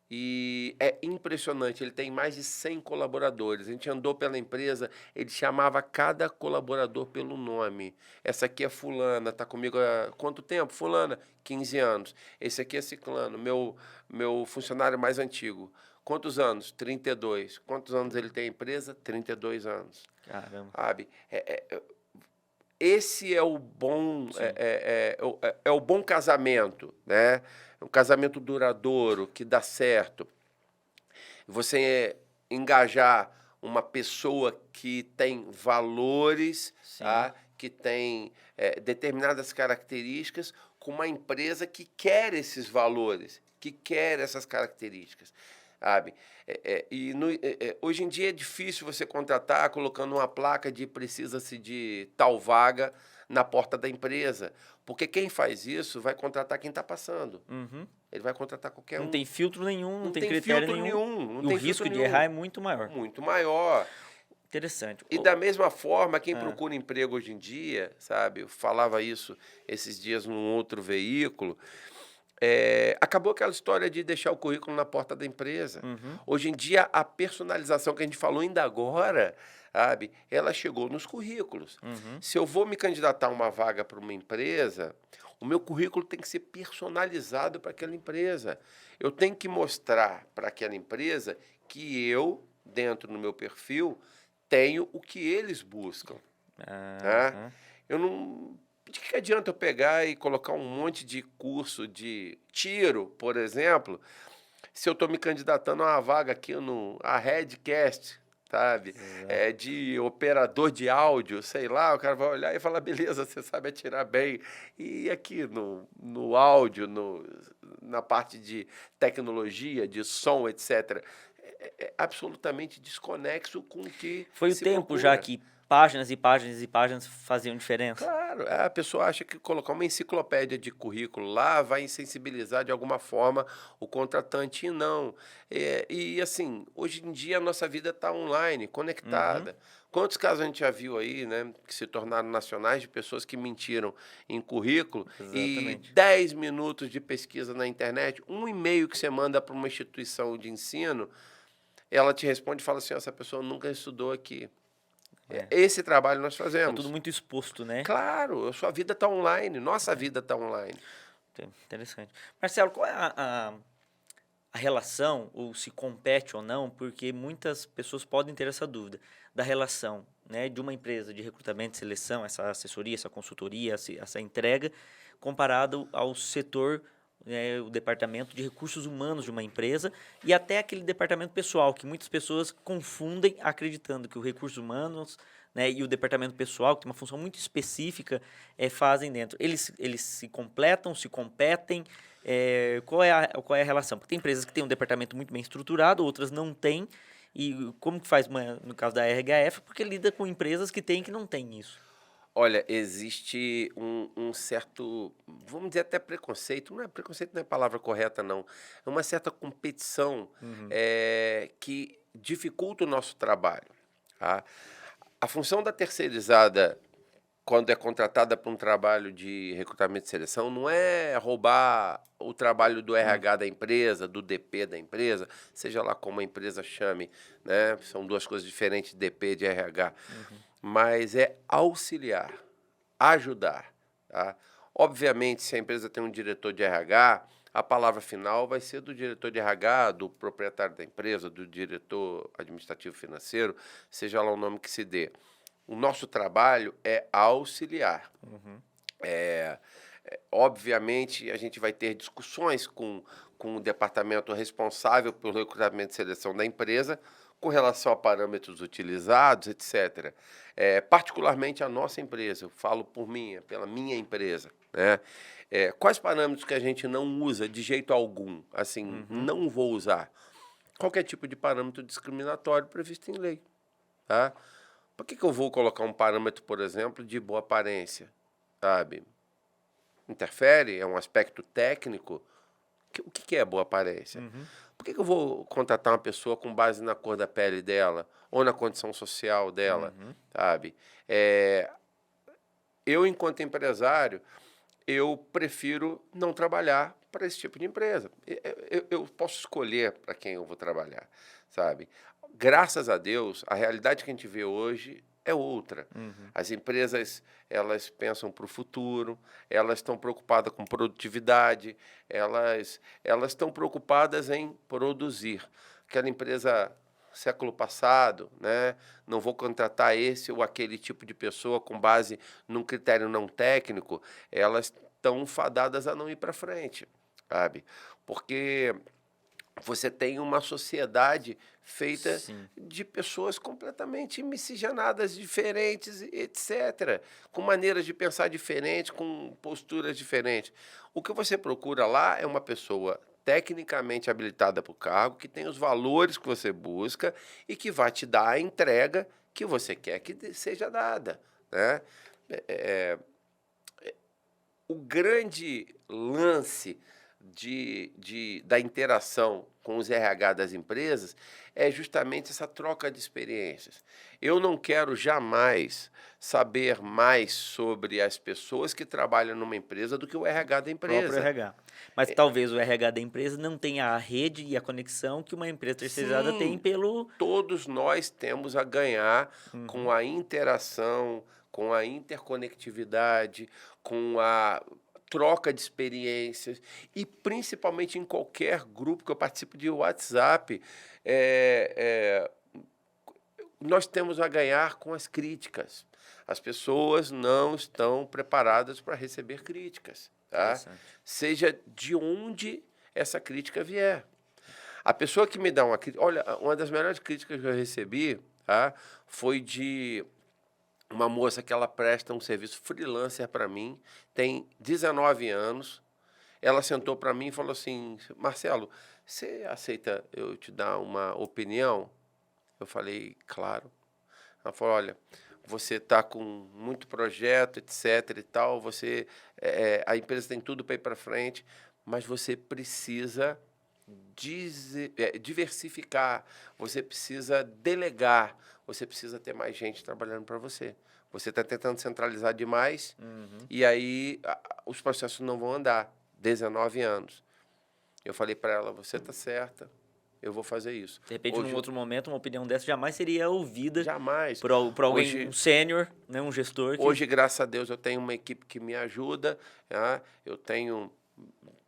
e é impressionante, ele tem mais de 100 colaboradores. A gente andou pela empresa, ele chamava cada colaborador pelo nome. Essa aqui é fulana, está comigo há quanto tempo? Fulana, 15 anos. Esse aqui é ciclano, meu funcionário mais antigo. Quantos anos? 32. Quantos anos ele tem a empresa? 32 anos. Caramba. Sabe? Esse é o bom, é o bom casamento, né? Um casamento duradouro, que dá certo. Você engajar uma pessoa que tem valores, tá? Que tem determinadas características, com uma empresa que quer esses valores, que quer essas características. Sabe? Hoje em dia é difícil você contratar colocando uma placa de precisa-se de tal vaga na porta da empresa, porque quem faz isso vai contratar quem está passando. Ele vai contratar qualquer um. Não tem filtro nenhum, não tem tem critério filtro nenhum. E o risco de errar é muito maior. Muito maior. Interessante. E da mesma forma, quem procura emprego hoje em dia, sabe? Eu falava isso esses dias num outro veículo. Acabou aquela história de deixar o currículo na porta da empresa. Hoje em dia, a personalização que a gente falou ainda agora, sabe, ela chegou nos currículos. Se eu vou me candidatar a uma vaga para uma empresa, o meu currículo tem que ser personalizado para aquela empresa. Eu tenho que mostrar para aquela empresa que eu, dentro do meu perfil, tenho o que eles buscam. Tá? Eu não... De que adianta eu pegar e colocar um monte de curso de tiro, por exemplo, se eu estou me candidatando a uma vaga aqui no Redcast, sabe? De operador de áudio, sei lá, o cara vai olhar e falar, beleza, você sabe atirar bem. E aqui no áudio, na parte de tecnologia, de som, etc., é absolutamente desconexo com o que Foi o se tempo procura. já que páginas e páginas e páginas faziam diferença. Claro, a pessoa acha que colocar uma enciclopédia de currículo lá vai insensibilizar de alguma forma o contratante, e não. E assim, hoje em dia a nossa vida está online, conectada. Quantos casos a gente já viu aí, né, que se tornaram nacionais de pessoas que mentiram em currículo e 10 minutos de pesquisa na internet, um e-mail que você manda para uma instituição de ensino, ela te responde e fala assim, essa pessoa nunca estudou aqui. Esse trabalho nós fazemos. Tá tudo muito exposto, né? Claro, a sua vida está online, nossa vida está online. Interessante. Marcelo, qual é a relação, ou se compete ou não, porque muitas pessoas podem ter essa dúvida, da relação, né, de uma empresa de recrutamento e seleção, essa assessoria, essa consultoria, essa entrega, comparado ao setor, o departamento de recursos humanos de uma empresa e até aquele departamento pessoal, que muitas pessoas confundem acreditando que o recursos humanos, né, e o departamento pessoal, que tem uma função muito específica, fazem dentro. Eles se completam, se competem. Qual é a relação? Porque tem empresas que têm um departamento muito bem estruturado, outras não têm. E como que faz no caso da RHF? Porque lida com empresas que têm e que não têm isso. Olha, existe um certo, vamos dizer até preconceito, preconceito não é a palavra correta, não. É uma certa competição Uhum. que dificulta o nosso trabalho. Tá? A função da terceirizada, quando é contratada para um trabalho de recrutamento e seleção, não é roubar o trabalho do Hum. RH da empresa, do DP da empresa, seja lá como a empresa chame, né? São duas coisas diferentes, DP de RH. Uhum. Mas é auxiliar, ajudar. Tá? Obviamente, se a empresa tem um diretor de RH, a palavra final vai ser do diretor de RH, do proprietário da empresa, do diretor administrativo financeiro, seja lá o nome que se dê. O nosso trabalho é auxiliar. Uhum. Obviamente, a gente vai ter discussões com o departamento responsável pelo recrutamento e seleção da empresa com relação a parâmetros utilizados, etc. Particularmente a nossa empresa, eu falo por mim, pela minha empresa, né? Quais parâmetros que a gente não usa de jeito algum? Assim, Uhum. não vou usar. Qualquer tipo de parâmetro discriminatório previsto em lei. Tá? Por que eu vou colocar um parâmetro, por exemplo, de boa aparência? Sabe? Interfere? É um aspecto técnico? O que é boa aparência? Uhum. Por que eu vou contratar uma pessoa com base na cor da pele dela ou na condição social dela? Uhum. Sabe? Eu, enquanto empresário, eu prefiro não trabalhar para esse tipo de empresa. Eu posso escolher para quem eu vou trabalhar, sabe? Graças a Deus, a realidade que a gente vê hoje é outra. Uhum. As empresas, elas pensam para o futuro, elas estão preocupadas com produtividade, elas estão preocupadas em produzir. Aquela empresa século passado, né? Não vou contratar esse ou aquele tipo de pessoa com base num critério não técnico, elas estão fadadas a não ir para frente, sabe? Porque você tem uma sociedade feita Sim. de pessoas completamente miscigenadas, diferentes, etc., com maneiras de pensar diferentes, com posturas diferentes. O que você procura lá é uma pessoa tecnicamente habilitada para o cargo, que tem os valores que você busca e que vai te dar a entrega que você quer que seja dada, né? É, o grande lance da interação com os RH das empresas é justamente essa troca de experiências. Eu não quero jamais saber mais sobre as pessoas que trabalham numa empresa do que o RH da Próprio empresa. RH. Mas talvez o RH da empresa não tenha a rede e a conexão que uma empresa terceirizada tem Sim, pelo. todos nós temos a ganhar com Uhum. a interação, com a interconectividade, com a troca de experiências e principalmente em qualquer grupo que eu participo de WhatsApp, é, nós temos a ganhar com as críticas. As pessoas não estão preparadas para receber críticas, tá? Interessante. Seja de onde essa crítica vier. A pessoa que me dá uma crítica... Olha, uma das melhores críticas que eu recebi, tá, foi de uma moça que ela presta um serviço freelancer para mim, tem 19 anos. Ela sentou para mim e falou assim: Marcelo, você aceita eu te dar uma opinião? Eu falei: claro. Ela falou: olha, você está com muito projeto, etc. e tal, a empresa tem tudo para ir para frente, mas você precisa diversificar, você precisa delegar, você precisa ter mais gente trabalhando para você. Você está tentando centralizar demais Uhum. e aí os processos não vão andar. 19 anos. Eu falei para ela: você está certa, eu vou fazer isso. De repente, num Hoje, outro momento, uma opinião dessa jamais seria ouvida jamais. por alguém, um Hoje, sênior, né, um gestor que. Hoje, graças a Deus, eu tenho uma equipe que me ajuda, tá? Eu tenho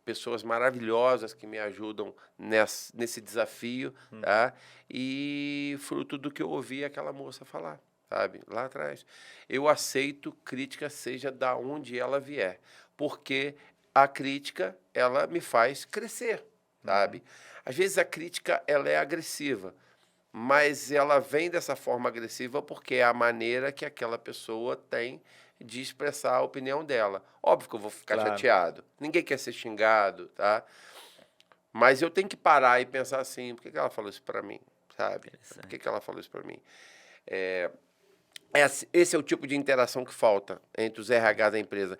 pessoas maravilhosas que me ajudam nesse desafio, tá? E fruto do que eu ouvi aquela moça falar, sabe? Lá atrás. Eu aceito crítica, seja da onde ela vier, porque a crítica, ela me faz crescer, sabe? Às vezes a crítica, ela é agressiva, mas ela vem dessa forma agressiva porque é a maneira que aquela pessoa tem de expressar a opinião dela. Óbvio que eu vou ficar Claro. chateado. Ninguém quer ser xingado, tá? Mas eu tenho que parar e pensar assim: por que ela falou isso para mim? sabe? Por Interessante. que ela falou isso para mim? Esse é o tipo de interação que falta entre os RH da empresa.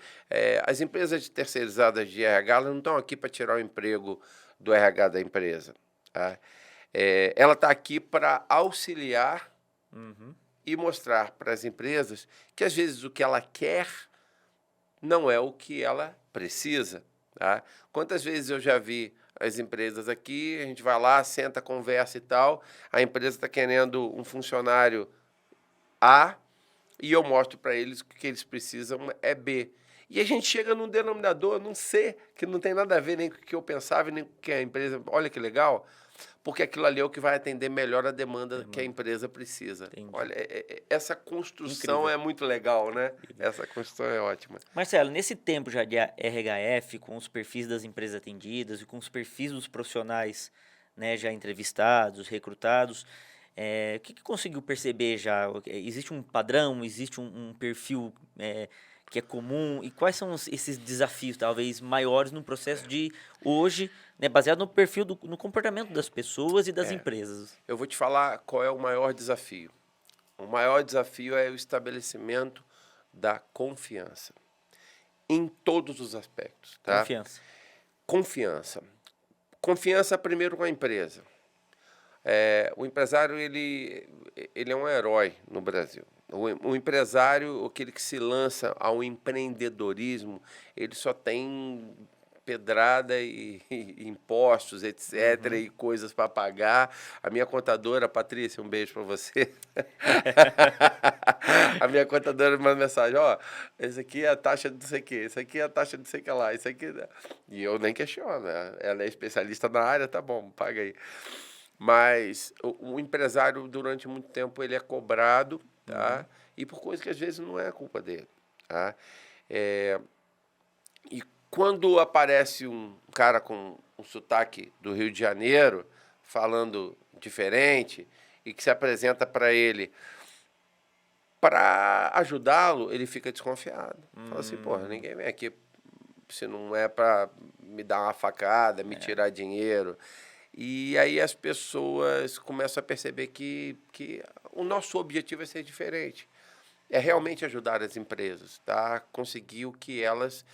As empresas terceirizadas de RH elas não estão aqui para tirar o emprego do RH da empresa. Tá? Ela está aqui para auxiliar e mostrar para as empresas que, às vezes, o que ela quer não é o que ela precisa. Tá? Quantas vezes eu já vi as empresas aqui, a gente vai lá, senta, conversa e tal, a empresa está querendo um funcionário A, e eu mostro para eles que o que eles precisam é B. E a gente chega num denominador, num C, que não tem nada a ver nem com o que eu pensava, nem com o que a empresa... Olha que legal, porque aquilo ali é o que vai atender melhor a demanda que a empresa precisa. Entendi. Olha, essa construção Incrível. é muito legal, né? Essa construção é ótima. Marcelo, nesse tempo já de RHF, com os perfis das empresas atendidas e com os perfis dos profissionais, né, já entrevistados, recrutados, o que conseguiu perceber já? Existe um padrão, existe um perfil que é comum? E quais são esses desafios, talvez, maiores no processo de hoje, né, baseado no perfil, no comportamento das pessoas e das empresas? Eu vou te falar qual é o maior desafio. O maior desafio é o estabelecimento da confiança. Em todos os aspectos. Tá? Confiança. Confiança. Confiança primeiro com a empresa. O empresário ele é um herói no Brasil. O empresário, aquele que se lança ao empreendedorismo, ele só tem pedrada e impostos, etc., e coisas para pagar. A minha contadora, Patrícia, um beijo para você. A minha contadora me manda mensagem, esse aqui é a taxa de não sei o quê, esse aqui é a taxa de não sei o que lá, isso aqui... E eu nem questiono, né? Ela é especialista na área, tá bom, paga aí. Mas o empresário, durante muito tempo, ele é cobrado, tá? E por coisas que às vezes não é culpa dele, tá? E quando aparece um cara com um sotaque do Rio de Janeiro, falando diferente, e que se apresenta para ele para ajudá-lo, ele fica desconfiado. Fala assim, porra, ninguém vem aqui se não é para me dar uma facada, me tirar dinheiro. E aí as pessoas começam a perceber que o nosso objetivo é ser diferente. É realmente ajudar as empresas, tá? Conseguir o que elas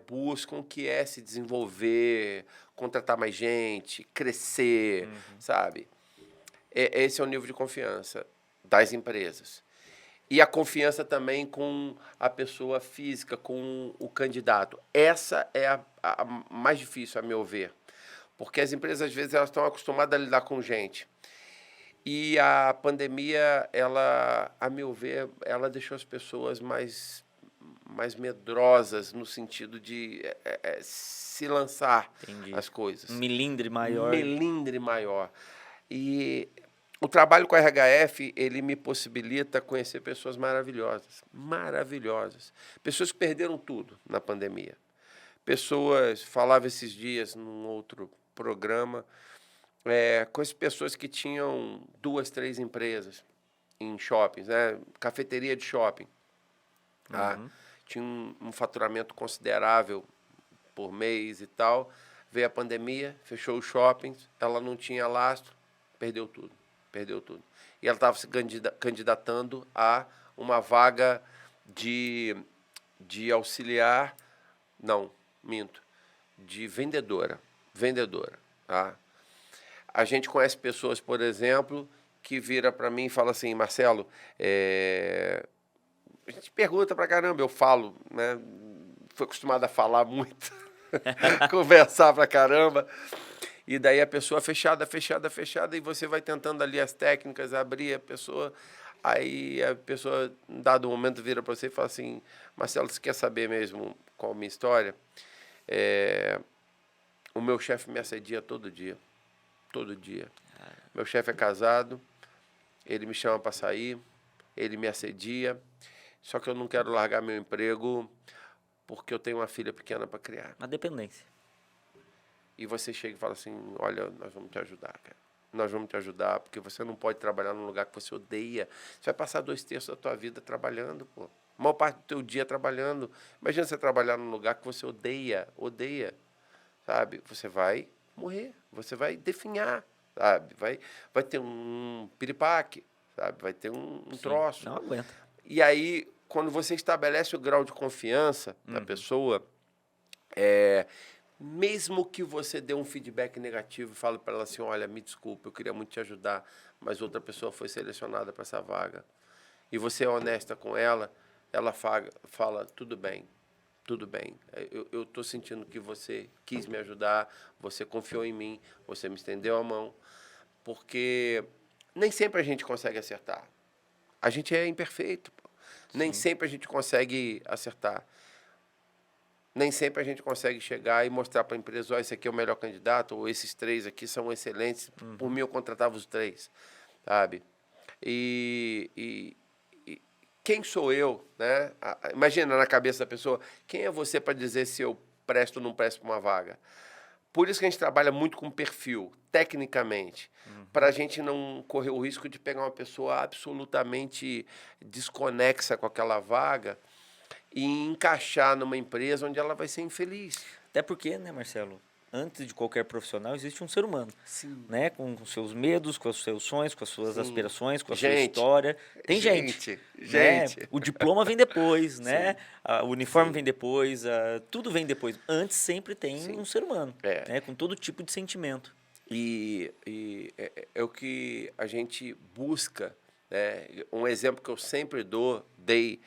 buscam, que é se desenvolver, contratar mais gente, crescer, sabe? Esse é o nível de confiança das empresas. E a confiança também com a pessoa física, com o candidato. Essa é a mais difícil, a meu ver. Porque as empresas, às vezes, elas estão acostumadas a lidar com gente. E a pandemia, ela, a meu ver, ela deixou as pessoas mais medrosas no sentido de se lançar as coisas. Um melindre maior. Melindre maior. E o trabalho com a RHF, ele me possibilita conhecer pessoas maravilhosas. Maravilhosas. Pessoas que perderam tudo na pandemia. Pessoas, falava esses dias num outro programa, com as pessoas que tinham 2, 3 empresas em shoppings, né? Cafeteria de shopping. Tinha um faturamento considerável por mês e tal. Veio a pandemia, fechou os shoppings, ela não tinha lastro, perdeu tudo. E ela estava se candidatando a uma vaga de auxiliar, não, minto, de vendedora. Tá? A gente conhece pessoas, por exemplo, que vira para mim e fala assim, Marcelo, a gente pergunta pra caramba, eu falo, né? Fui acostumado a falar muito, conversar pra caramba. E daí a pessoa fechada, e você vai tentando ali as técnicas, abrir a pessoa. Aí a pessoa, em dado momento, vira para você e fala assim, Marcelo, você quer saber mesmo qual a minha história? O meu chefe me assedia todo dia. Meu chefe é casado, ele me chama para sair, ele me assedia, só que eu não quero largar meu emprego porque eu tenho uma filha pequena para criar. Uma dependência. E você chega e fala assim, olha, nós vamos te ajudar, cara. Nós vamos te ajudar, porque você não pode trabalhar num lugar que você odeia. Você vai passar 2/3 da tua vida trabalhando, pô. A maior parte do teu dia trabalhando. Imagina você trabalhar num lugar que você odeia, sabe? Você vai morrer, você vai definhar, sabe? Vai ter um piripaque, sabe? Vai ter um troço. Não aguenta. E aí, quando você estabelece o grau de confiança da pessoa, mesmo que você dê um feedback negativo e fale para ela assim, olha, me desculpa, eu queria muito te ajudar, mas outra pessoa foi selecionada para essa vaga. E você é honesta com ela fala, tudo bem, tudo bem. Eu estou sentindo que você quis me ajudar, você confiou em mim, você me estendeu a mão, porque nem sempre a gente consegue acertar. A gente é imperfeito, pô. Nem sempre a gente consegue acertar. Nem sempre a gente consegue chegar e mostrar para a empresa, esse aqui é o melhor candidato, ou esses 3 aqui são excelentes, por mim eu contratava os 3, sabe? E quem sou eu, né? Imagina na cabeça da pessoa, quem é você para dizer se eu presto ou não presto para uma vaga? Por isso que a gente trabalha muito com perfil, tecnicamente, para a gente não correr o risco de pegar uma pessoa absolutamente desconexa com aquela vaga e encaixar numa empresa onde ela vai ser infeliz. Até porque, né, Marcelo? Antes de qualquer profissional, existe um ser humano. Sim. Né? Com seus medos, com os seus sonhos, com as suas aspirações, com a sua Gente, história. Tem gente. Né? O diploma vem depois, né? O uniforme vem depois, tudo vem depois. Antes sempre tem um ser humano, né? Com todo tipo de sentimento. E é o que a gente busca, né? Um exemplo que eu sempre dei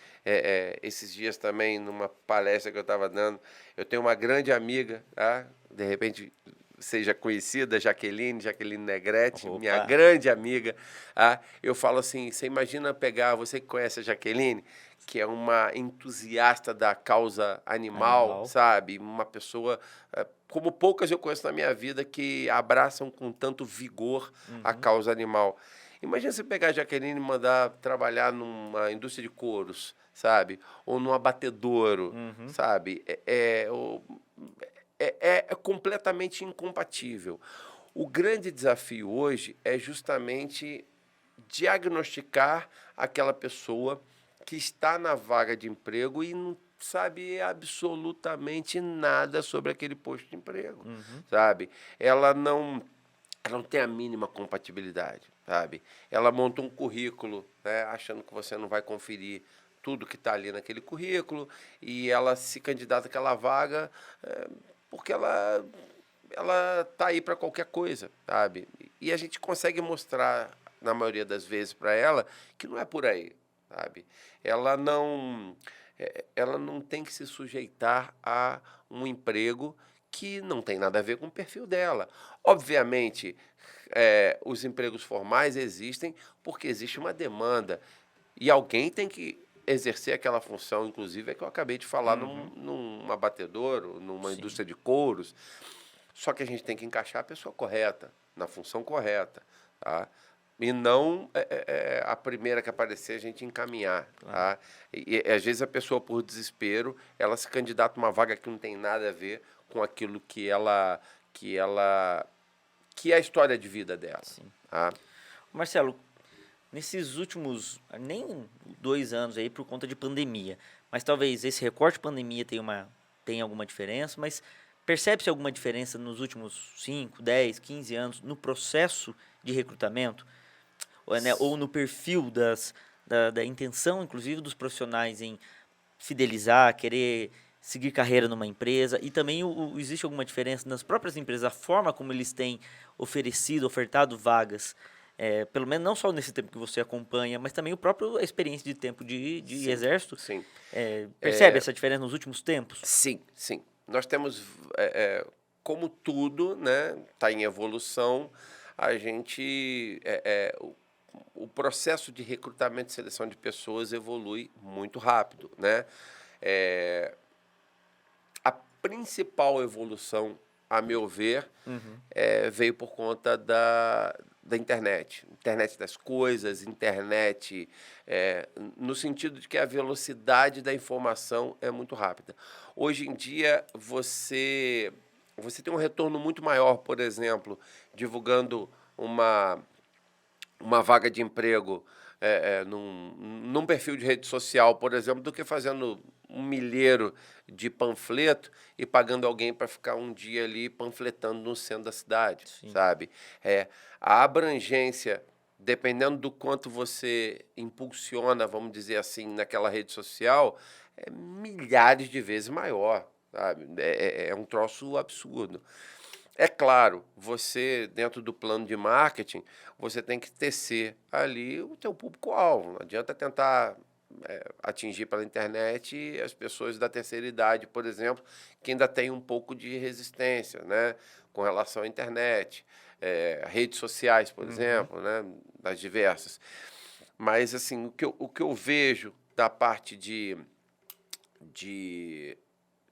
esses dias também numa palestra que eu estava dando. Eu tenho uma grande amiga, tá? De repente seja conhecida, Jaqueline Negrete, Opa. minha grande amiga. Tá? Eu falo assim, você imagina pegar, você que conhece a Jaqueline, que é uma entusiasta da causa animal, sabe? Uma pessoa, como poucas eu conheço na minha vida, que abraçam com tanto vigor a causa animal. Imagina você pegar a Jaqueline e mandar trabalhar numa indústria de couros, sabe? Ou num abatedouro, sabe? É completamente incompatível. O grande desafio hoje é justamente diagnosticar aquela pessoa que está na vaga de emprego e não sabe absolutamente nada sobre aquele posto de emprego, sabe? Ela não tem a mínima compatibilidade, sabe? Ela monta um currículo, né, achando que você não vai conferir tudo que está ali naquele currículo e ela se candidata àquela vaga porque ela está aí para qualquer coisa, sabe? E a gente consegue mostrar, na maioria das vezes, para ela que não é por aí, sabe? Ela não tem que se sujeitar a um emprego que não tem nada a ver com o perfil dela. Obviamente, os empregos formais existem porque existe uma demanda e alguém tem que exercer aquela função, inclusive, que eu acabei de falar num abatedouro, numa indústria de couros. Só que a gente tem que encaixar a pessoa correta, na função correta, tá? E não a primeira que aparecer a gente encaminhar, tá? E às vezes a pessoa, por desespero, ela se candidata a uma vaga que não tem nada a ver com aquilo que é a história de vida dela. Tá? Marcelo, nesses últimos, nem 2 anos aí por conta de pandemia, mas talvez esse recorte de pandemia tenha alguma diferença, mas percebe-se alguma diferença nos últimos 5, 10, 15 anos no processo de recrutamento? Ou no perfil da intenção, inclusive, dos profissionais em fidelizar, querer seguir carreira numa empresa, e também existe alguma diferença nas próprias empresas, a forma como eles têm ofertado vagas, pelo menos não só nesse tempo que você acompanha, mas também a experiência de tempo de exército. Sim. Percebe essa diferença nos últimos tempos? Sim. Nós temos, como tudo, né, está em evolução, a gente... o processo de recrutamento e seleção de pessoas evolui muito rápido, né? A principal evolução, a meu ver, veio por conta da internet. Internet das coisas, internet no sentido de que a velocidade da informação é muito rápida. Hoje em dia, você tem um retorno muito maior, por exemplo, divulgando uma vaga de emprego num perfil de rede social, por exemplo, do que fazendo um milheiro de panfleto e pagando alguém para ficar um dia ali panfletando no centro da cidade, Sim. sabe? A abrangência, dependendo do quanto você impulsiona, vamos dizer assim, naquela rede social, é milhares de vezes maior, sabe? É um troço absurdo. É claro, você, dentro do plano de marketing, você tem que tecer ali o teu público-alvo. Não adianta tentar atingir pela internet as pessoas da terceira idade, por exemplo, que ainda tem um pouco de resistência, né, com relação à internet, redes sociais, por exemplo, né, das diversas. Mas, assim, o que eu vejo da parte de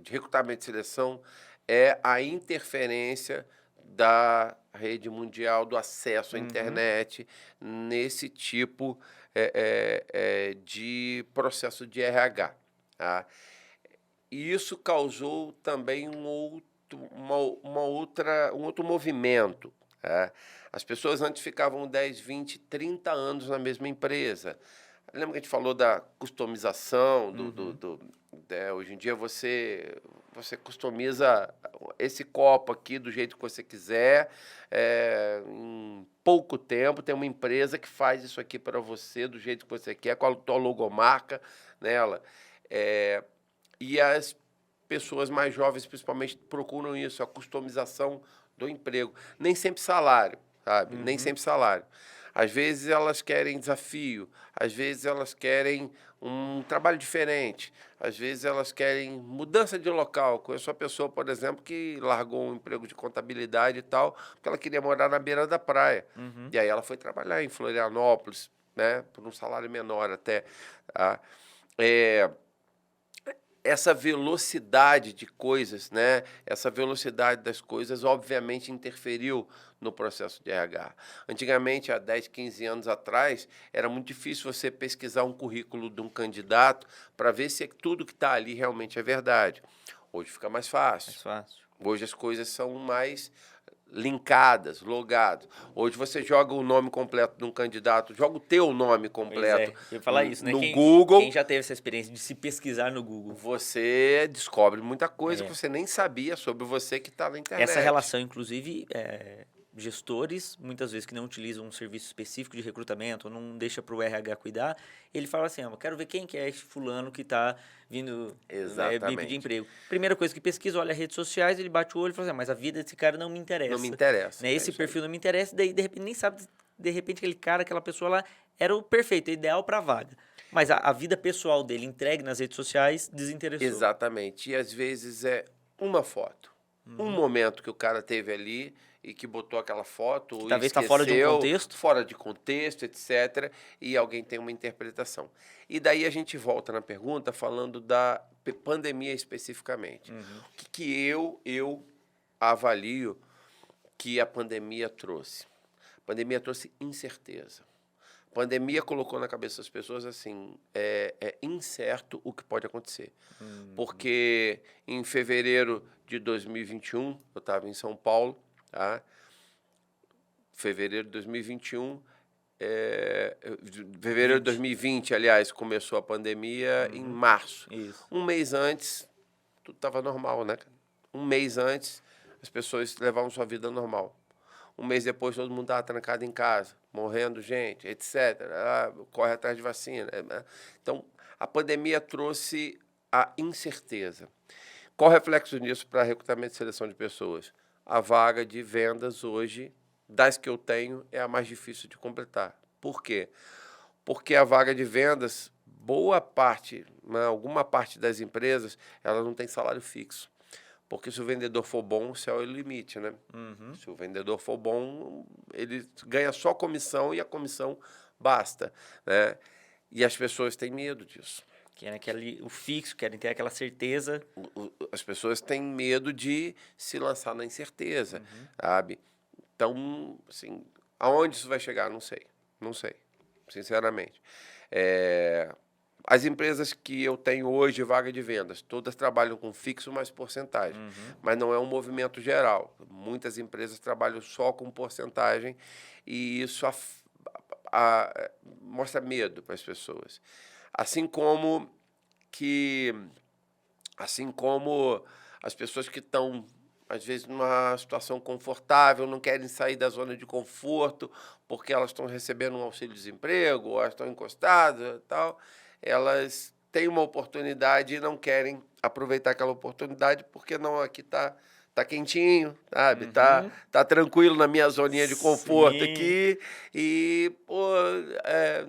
recrutamento e seleção é a interferência da rede mundial, do acesso à internet, nesse tipo de processo de RH. Tá? E isso causou também um outro movimento. Tá? As pessoas antes ficavam 10, 20, 30 anos na mesma empresa. Lembra que a gente falou da customização, hoje em dia você customiza esse copo aqui do jeito que você quiser, em pouco tempo tem uma empresa que faz isso aqui para você do jeito que você quer, com a tua logomarca nela. E as pessoas mais jovens, principalmente, procuram isso, a customização do emprego. Nem sempre salário, sabe? Nem sempre salário. Às vezes elas querem desafio, às vezes elas querem um trabalho diferente, às vezes elas querem mudança de local. Conheço uma pessoa, por exemplo, que largou um emprego de contabilidade e tal, porque ela queria morar na beira da praia. E aí ela foi trabalhar em Florianópolis, né, por um salário menor até. Tá? Essa velocidade de coisas, né? Essa velocidade das coisas, obviamente, interferiu no processo de RH. Antigamente, há 10, 15 anos atrás, era muito difícil você pesquisar um currículo de um candidato para ver se tudo que está ali realmente é verdade. Hoje fica mais fácil. Mais fácil. Hoje as coisas são mais linkadas, logadas. Hoje você joga o nome completo de um candidato, joga o teu nome completo Eu ia falar isso, né? no Quem Google, já teve essa experiência de se pesquisar no Google? você descobre muita coisa que você nem sabia sobre você que está na internet. Essa relação, inclusive, gestores, muitas vezes que não utilizam um serviço específico de recrutamento, ou não deixa para o RH cuidar, ele fala assim, eu quero ver quem que é esse fulano que está vindo me pedir emprego. Primeira coisa que pesquisa, olha as redes sociais, ele bate o olho e fala assim, mas a vida desse cara não me interessa. Não me interessa. Né? Esse perfil não me interessa, daí de repente nem sabe, de repente aquele cara, aquela pessoa lá, era o perfeito, o ideal para a vaga. Mas a vida pessoal dele, entregue nas redes sociais, desinteressou. Exatamente. E às vezes é uma foto. Um momento que o cara teve ali e que botou aquela foto, Que ou talvez está esqueceu, fora de um contexto, etc. E alguém tem uma interpretação. E daí a gente volta na pergunta falando da pandemia especificamente. O que eu avalio que a pandemia trouxe? A pandemia trouxe incerteza. A pandemia colocou na cabeça das pessoas assim, é incerto o que pode acontecer. Porque em fevereiro de 2021, eu estava em São Paulo, tá? Fevereiro de 2021, fevereiro de 2020, aliás, começou a pandemia em março. Isso. Um mês antes, tudo estava normal, né? Um mês antes, as pessoas levavam sua vida normal. Um mês depois, todo mundo estava trancado em casa, morrendo gente, etc. Corre atrás de vacina. Então, a pandemia trouxe a incerteza. Qual o reflexo nisso para recrutamento e seleção de pessoas? A vaga de vendas hoje, das que eu tenho, é a mais difícil de completar. Por quê? Porque a vaga de vendas, boa parte, alguma parte das empresas, ela não tem salário fixo. Porque se o vendedor for bom, o céu é o limite, né? Se o vendedor for bom, ele ganha só comissão e a comissão basta, né? E as pessoas têm medo disso. Querem o fixo, querem ter aquela certeza. As pessoas têm medo de se lançar na incerteza, sabe? Então, assim, aonde isso vai chegar? Não sei. Não sei, sinceramente. As empresas que eu tenho hoje, vaga de vendas, todas trabalham com fixo mais porcentagem, mas não é um movimento geral. Muitas empresas trabalham só com porcentagem e isso mostra medo para as pessoas. Assim como as pessoas que estão, às vezes, numa situação confortável, não querem sair da zona de conforto porque elas estão recebendo um auxílio-desemprego, ou elas estão encostadas e tal, elas têm uma oportunidade e não querem aproveitar aquela oportunidade porque não, aqui tá quentinho, sabe? Tá tranquilo na minha zoninha de conforto Sim. aqui. E, pô,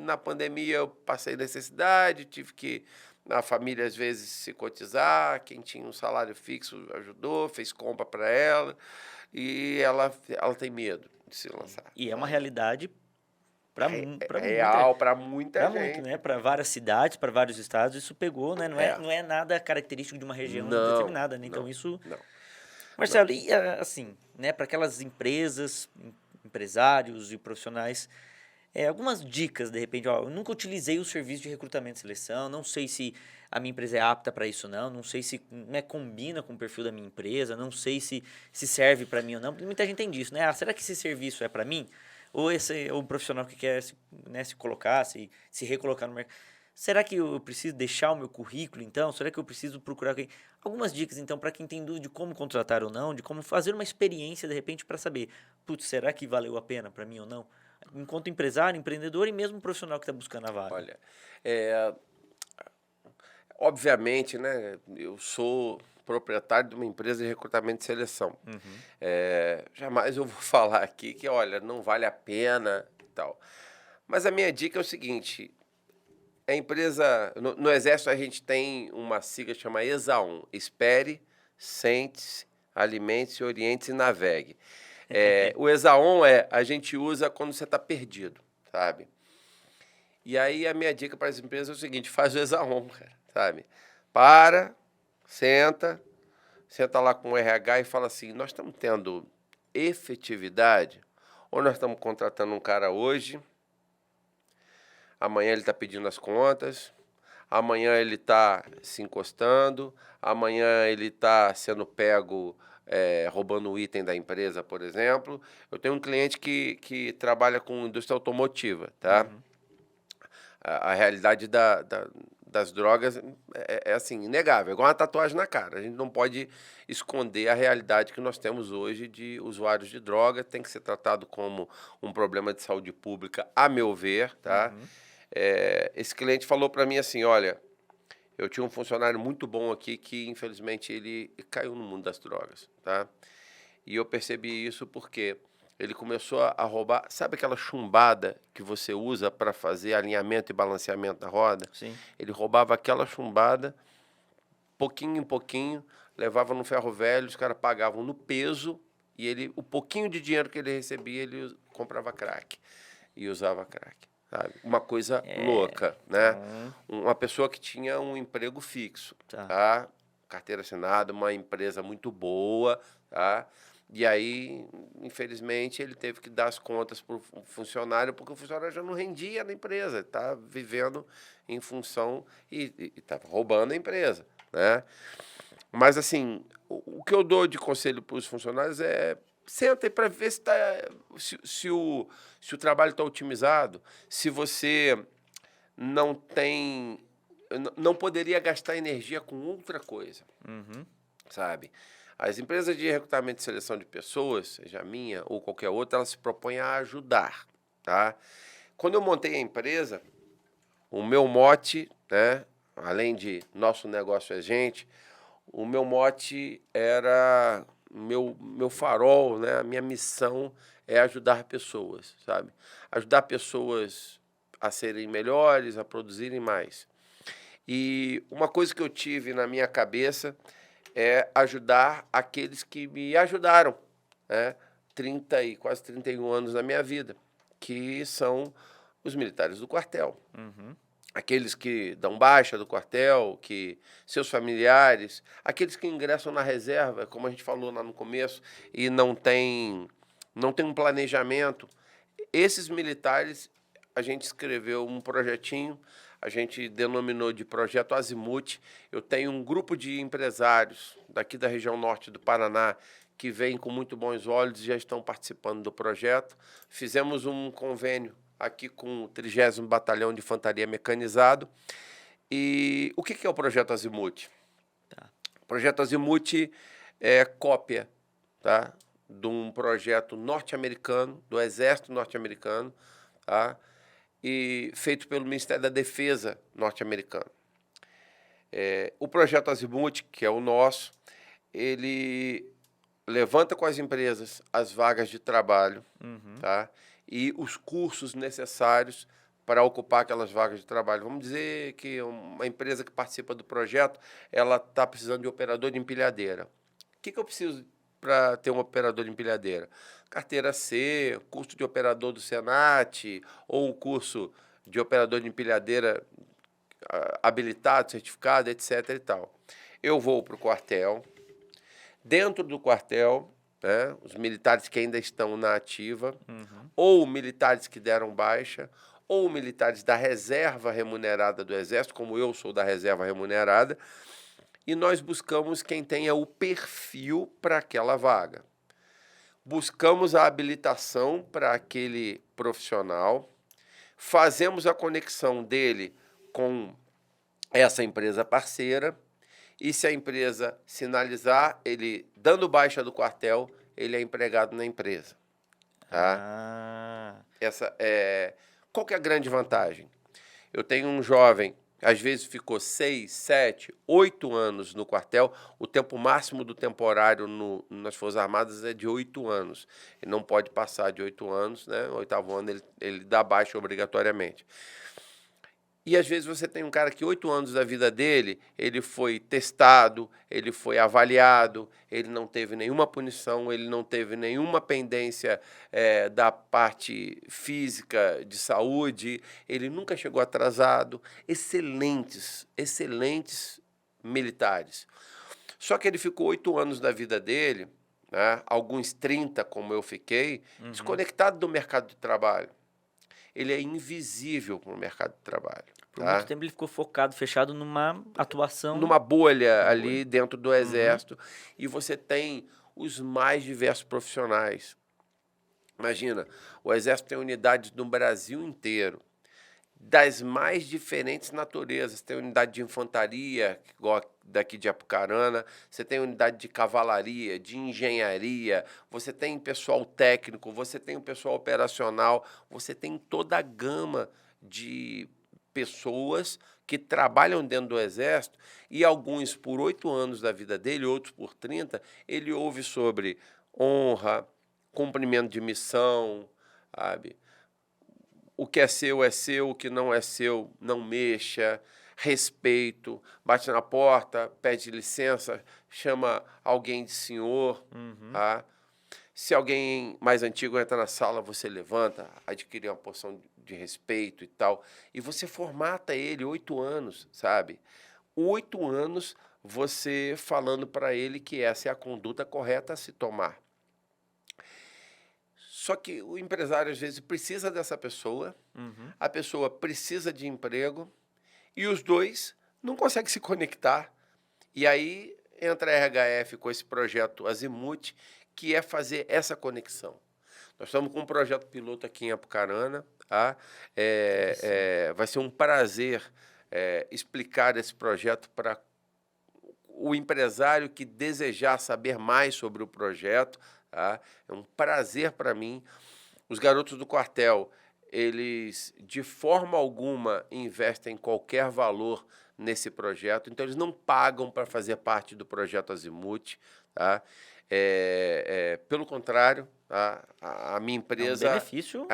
na pandemia eu passei necessidade, tive que, na família, às vezes, se cotizar. Quem tinha um salário fixo ajudou, fez compra para ela. E ela tem medo de se lançar. E é uma realidade para muita, Real para muita para gente. muito, né? Para várias cidades, para vários estados, isso pegou, né? Não é nada característico de uma região determinada, né? Então isso. Não. Marcelo, e assim, né? Para aquelas empresas, empresários e profissionais, algumas dicas, de repente, ó, eu nunca utilizei o serviço de recrutamento e seleção, não sei se a minha empresa é apta para isso ou não, não sei se, né, combina com o perfil da minha empresa, não sei se serve para mim ou não, porque muita gente tem disso, né? Ah, será que esse serviço é para mim? Ou esse é um profissional que quer se colocar, se recolocar no mercado? Será que eu preciso deixar o meu currículo, então? Será que eu preciso procurar alguém? Algumas dicas, então, para quem tem dúvida de como contratar ou não, de como fazer uma experiência, de repente, para saber, putz, será que valeu a pena para mim ou não? Enquanto empresário, empreendedor e mesmo profissional que está buscando a vaga. Olha, obviamente, né, eu sou proprietário de uma empresa de recrutamento e seleção. Jamais eu vou falar aqui que, olha, não vale a pena e tal. Mas a minha dica é o seguinte: a empresa, no Exército a gente tem uma sigla que chama ESA1, Espere, Sente-se, Alimente-se, Oriente-se e Navegue. O ESA1 a gente usa quando você está perdido, sabe? E aí a minha dica para as empresas é o seguinte: faz o ESA1, cara, sabe? Senta lá com o RH e fala assim: nós estamos tendo efetividade ou nós estamos contratando um cara hoje, amanhã ele está pedindo as contas, amanhã ele está se encostando, amanhã ele está sendo pego roubando o item da empresa, por exemplo. Eu tenho um cliente que trabalha com indústria automotiva, tá? A realidade das drogas é assim, inegável, igual uma tatuagem na cara. A gente não pode esconder a realidade que nós temos hoje de usuários de droga. Tem que ser tratado como um problema de saúde pública, a meu ver, tá? Esse cliente falou para mim assim: olha, eu tinha um funcionário muito bom aqui que, infelizmente, ele caiu no mundo das drogas, tá? E eu percebi isso porque ele começou a roubar, sabe aquela chumbada que você usa para fazer alinhamento e balanceamento da roda? Sim. Ele roubava aquela chumbada, pouquinho em pouquinho, levava no ferro velho, os caras pagavam no peso, e o pouquinho de dinheiro que ele recebia, ele comprava crack e usava crack. Sabe? Uma coisa louca, né? Uma pessoa que tinha um emprego fixo, tá? Carteira assinada, uma empresa muito boa, tá? E aí, infelizmente, ele teve que dar as contas para o funcionário, porque o funcionário já não rendia na empresa, está vivendo em função e estava roubando a empresa, né? Mas, assim, o que eu dou de conselho para os funcionários é: senta aí para ver se o trabalho está otimizado, se você não poderia gastar energia com outra coisa, sabe? As empresas de recrutamento e seleção de pessoas, seja a minha ou qualquer outra, elas se propõem a ajudar, tá? Quando eu montei a empresa, o meu mote, né, além de nosso negócio é gente, o meu mote era meu farol, né? A minha missão é ajudar pessoas, sabe? Ajudar pessoas a serem melhores, a produzirem mais. E uma coisa que eu tive na minha cabeça é ajudar aqueles que me ajudaram, né? Quase 31 anos na minha vida, que são os militares do quartel. Aqueles que dão baixa do quartel, seus familiares, aqueles que ingressam na reserva, como a gente falou lá no começo, e não tem um planejamento. Esses militares, a gente escreveu um projetinho, a gente denominou de Projeto Azimuth. Eu tenho um grupo de empresários daqui da região norte do Paraná que vêm com muito bons olhos e já estão participando do projeto. Fizemos um convênio aqui com o 30º Batalhão de Infantaria Mecanizado. E o que é o Projeto Azimuth? Tá. O Projeto Azimuth é cópia, tá, de um projeto norte-americano, do Exército norte-americano, tá, e feito pelo Ministério da Defesa norte-americano. O Projeto Azimuth, que é o nosso, ele levanta com as empresas as vagas de trabalho, tá, e os cursos necessários para ocupar aquelas vagas de trabalho. Vamos dizer que uma empresa que participa do projeto, ela está precisando de operador de empilhadeira. O que eu preciso para ter um operador de empilhadeira? Carteira C, curso de operador do Senat, ou um curso de operador de empilhadeira habilitado, certificado, etc. e tal. Eu vou para o quartel. Dentro do quartel, né, os militares que ainda estão na ativa, ou militares que deram baixa, ou militares da reserva remunerada do Exército, como eu sou da reserva remunerada, e nós buscamos quem tenha o perfil para aquela vaga. Buscamos a habilitação para aquele profissional, fazemos a conexão dele com essa empresa parceira, e se a empresa sinalizar, ele, dando baixa do quartel, ele é empregado na empresa. Tá? Qual que é a grande vantagem? Eu tenho um jovem, às vezes ficou 6, 7, 8 anos no quartel. O tempo máximo do temporário nas Forças Armadas é de 8 anos. Ele não pode passar de 8 anos, né? No 8º ano ele dá baixa obrigatoriamente. E às vezes você tem um cara que 8 anos da vida dele, ele foi testado, ele foi avaliado, ele não teve nenhuma punição, ele não teve nenhuma pendência da parte física de saúde, ele nunca chegou atrasado. Excelentes militares. Só que ele ficou 8 anos da vida dele, né, alguns 30, como eu fiquei, desconectado do mercado de trabalho. Ele é invisível para o mercado de trabalho. Por muito tempo ele ficou focado, fechado numa atuação... Numa bolha ali dentro do Exército. E você tem os mais diversos profissionais. Imagina, o Exército tem unidades no Brasil inteiro, das mais diferentes naturezas. Tem unidade de infantaria, igual daqui de Apucarana, você tem unidade de cavalaria, de engenharia, você tem pessoal técnico, você tem o pessoal operacional, você tem toda a gama de pessoas que trabalham dentro do Exército, e alguns por 8 anos da vida dele, outros por 30, ele ouve sobre honra, cumprimento de missão, sabe? O que é seu, o que não é seu, não mexa, respeito, bate na porta, pede licença, chama alguém de senhor. Tá? Se alguém mais antigo entra na sala, você levanta, adquire uma porção de respeito e tal. E você formata ele 8 anos, sabe? 8 anos você falando para ele que essa é a conduta correta a se tomar. Só que o empresário, às vezes, precisa dessa pessoa, a pessoa precisa de emprego, e os dois não conseguem se conectar. E aí entra a RHF com esse projeto Azimuth, que é fazer essa conexão. Nós estamos com um projeto piloto aqui em Apucarana. Tá? Vai ser um prazer explicar esse projeto para o empresário que desejar saber mais sobre o projeto. Tá? É um prazer para mim. Os garotos do quartel, eles de forma alguma investem qualquer valor nesse projeto, então eles não pagam para fazer parte do projeto Azimuth. Tá? Pelo contrário, tá? A minha empresa... É um benefício.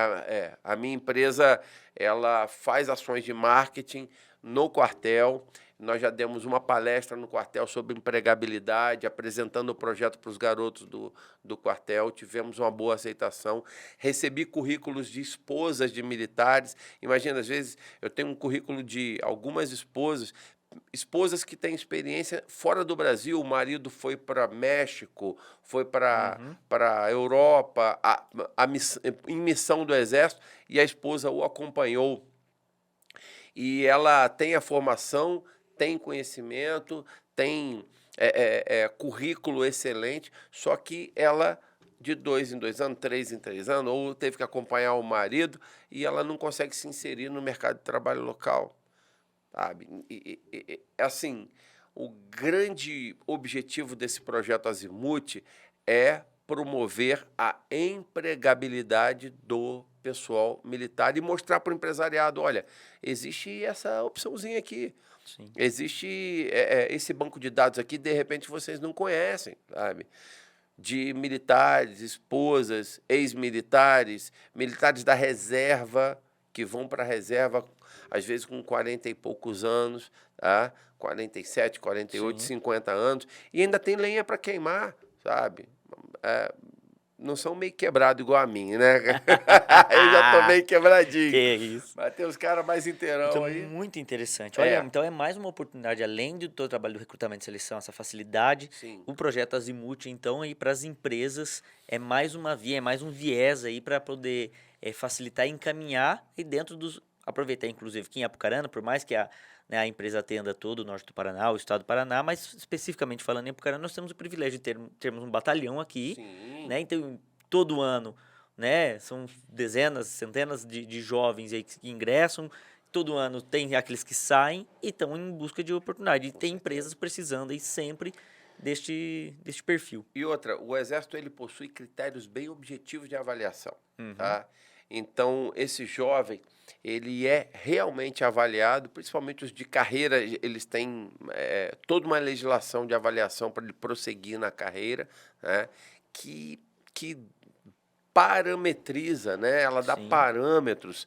A minha empresa, ela faz ações de marketing no quartel. Nós já demos uma palestra no quartel sobre empregabilidade, apresentando o projeto para os garotos do quartel. Tivemos uma boa aceitação. Recebi currículos de esposas de militares. Imagina, às vezes, eu tenho um currículo de algumas esposas que têm experiência fora do Brasil. O marido foi para México, foi para a Europa, em missão do Exército, e a esposa o acompanhou. E ela tem a formação, tem conhecimento, tem currículo excelente, só que ela de 2 em 2 anos, 3 em 3 anos, ou teve que acompanhar o marido e ela não consegue se inserir no mercado de trabalho local, sabe? Assim, o grande objetivo desse projeto Azimuth é promover a empregabilidade do pessoal militar e mostrar para o empresariado, olha, existe essa opçãozinha aqui, Sim. existe esse banco de dados aqui, de repente vocês não conhecem, sabe? De militares, esposas, ex-militares, militares da reserva, que vão para a reserva, às vezes com 40 e poucos anos, tá? 47, 48, Sim. 50 anos, e ainda tem lenha para queimar, sabe? Não são meio quebrado igual a mim, né? Eu já tô meio Que quebradinho. é isso. Mas tem os caras mais Então, inteirão aí. muito interessante. Olha, É, então é mais uma oportunidade, além do teu trabalho do recrutamento e seleção, essa facilidade, sim. o projeto Azimuth, então, aí para as empresas, é mais uma via, é mais um viés aí para poder facilitar e encaminhar e dentro dos. Aproveitar, inclusive, aqui em Apucarana, por mais que a empresa atenda todo o norte do Paraná, o estado do Paraná, mas especificamente falando em Apucarana, nós temos o privilégio de termos um batalhão aqui, Sim. né? Então, todo ano, né? São dezenas, centenas de jovens aí que ingressam. Todo ano tem aqueles que saem e estão em busca de oportunidade. E tem empresas precisando aí sempre deste perfil. E outra, o Exército ele possui critérios bem objetivos de avaliação, Uhum. tá? Então, esse jovem, ele é realmente avaliado, principalmente os de carreira, eles têm toda uma legislação de avaliação para ele prosseguir na carreira, né? Que parametriza, né? Ela dá Sim. parâmetros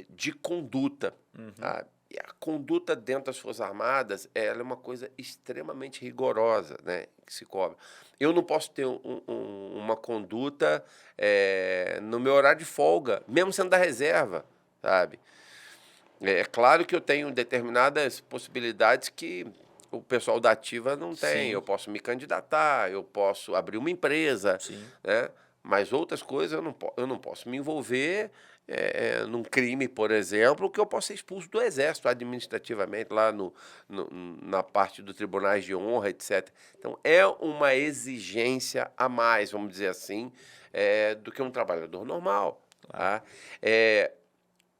de conduta, Uhum. tá? E a conduta dentro das Forças Armadas, ela é uma coisa extremamente rigorosa, né, que se cobra. Eu não posso ter uma conduta no meu horário de folga, mesmo sendo da reserva, sabe? É claro que eu tenho determinadas possibilidades que o pessoal da ativa não tem. Sim. Eu posso me candidatar, eu posso abrir uma empresa, Sim. né? Mas outras coisas eu não posso me envolver num crime, por exemplo, que eu possa ser expulso do Exército administrativamente, lá na parte do tribunais de honra, etc. Então, é uma exigência a mais, vamos dizer assim, do que um trabalhador normal. Claro. Tá?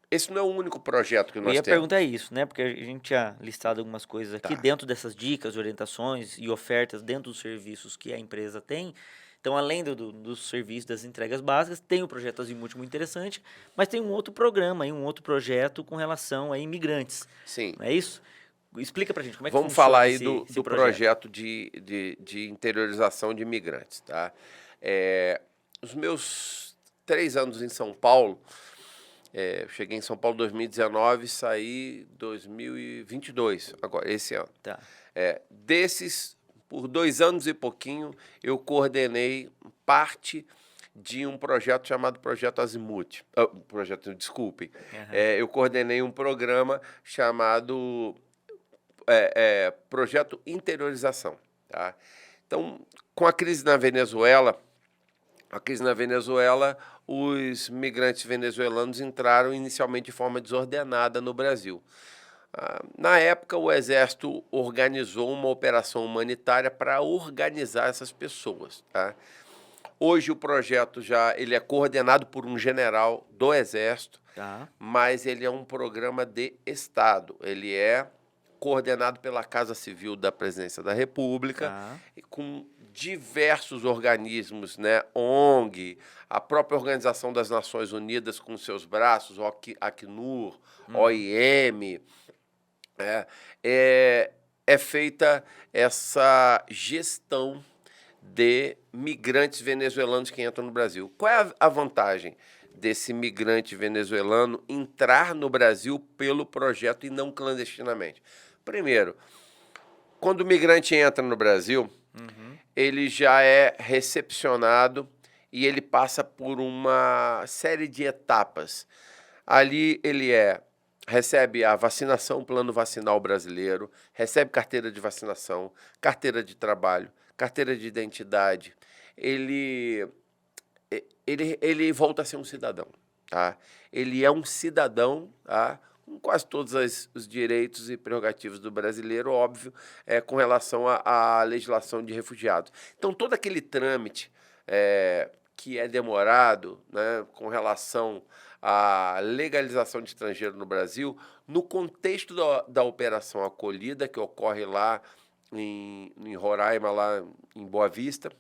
Esse não é o único projeto que Eu nós ia perguntar temos. isso, né? Porque a gente tinha listado algumas coisas aqui Tá. dentro dessas dicas, orientações e ofertas dentro dos serviços que a empresa tem. Então, além dos serviços das entregas básicas, tem o projeto Azimuth muito interessante, mas tem um outro programa, aí, um outro projeto com relação a imigrantes. Sim. Não é isso? Explica pra gente como é que Vamos falar funciona aí esse do projeto. projeto de interiorização de imigrantes. Tá? Os meus 3 anos em São Paulo, eu cheguei em São Paulo em 2019 e saí em 2022, agora, esse ano. Tá. Desses, por 2 anos e pouquinho, eu coordenei parte de um projeto chamado Projeto Azimuth. Desculpem. Aham. Eu coordenei um programa chamado Projeto Interiorização. Tá? Então, com a crise na Venezuela, os migrantes venezuelanos entraram inicialmente de forma desordenada no Brasil. Na época, o Exército organizou uma operação humanitária para organizar essas pessoas. Tá? Hoje o projeto ele é coordenado por um general do Exército, Tá. mas ele é um programa de Estado. Ele é coordenado pela Casa Civil da Presidência da República, Tá. com diversos organismos, né? ONG, a própria Organização das Nações Unidas com seus braços, o Acnur, OIM. É feita essa gestão de migrantes venezuelanos que entram no Brasil. Qual é a vantagem desse migrante venezuelano entrar no Brasil pelo projeto e não clandestinamente? Primeiro, quando o migrante entra no Brasil, ele já é recepcionado e ele passa por uma série de etapas. Ali ele recebe a vacinação, plano vacinal brasileiro, recebe carteira de vacinação, carteira de trabalho, carteira de identidade. Ele volta a ser um cidadão, tá? Ele é um cidadão, tá? Com quase todos os direitos e prerrogativas do brasileiro, óbvio, com relação à legislação de refugiados. Então, todo aquele trâmite que é demorado, né, com relação à legalização de estrangeiro no Brasil, no contexto da Operação Acolhida, que ocorre lá em Roraima, lá em Boa Vista,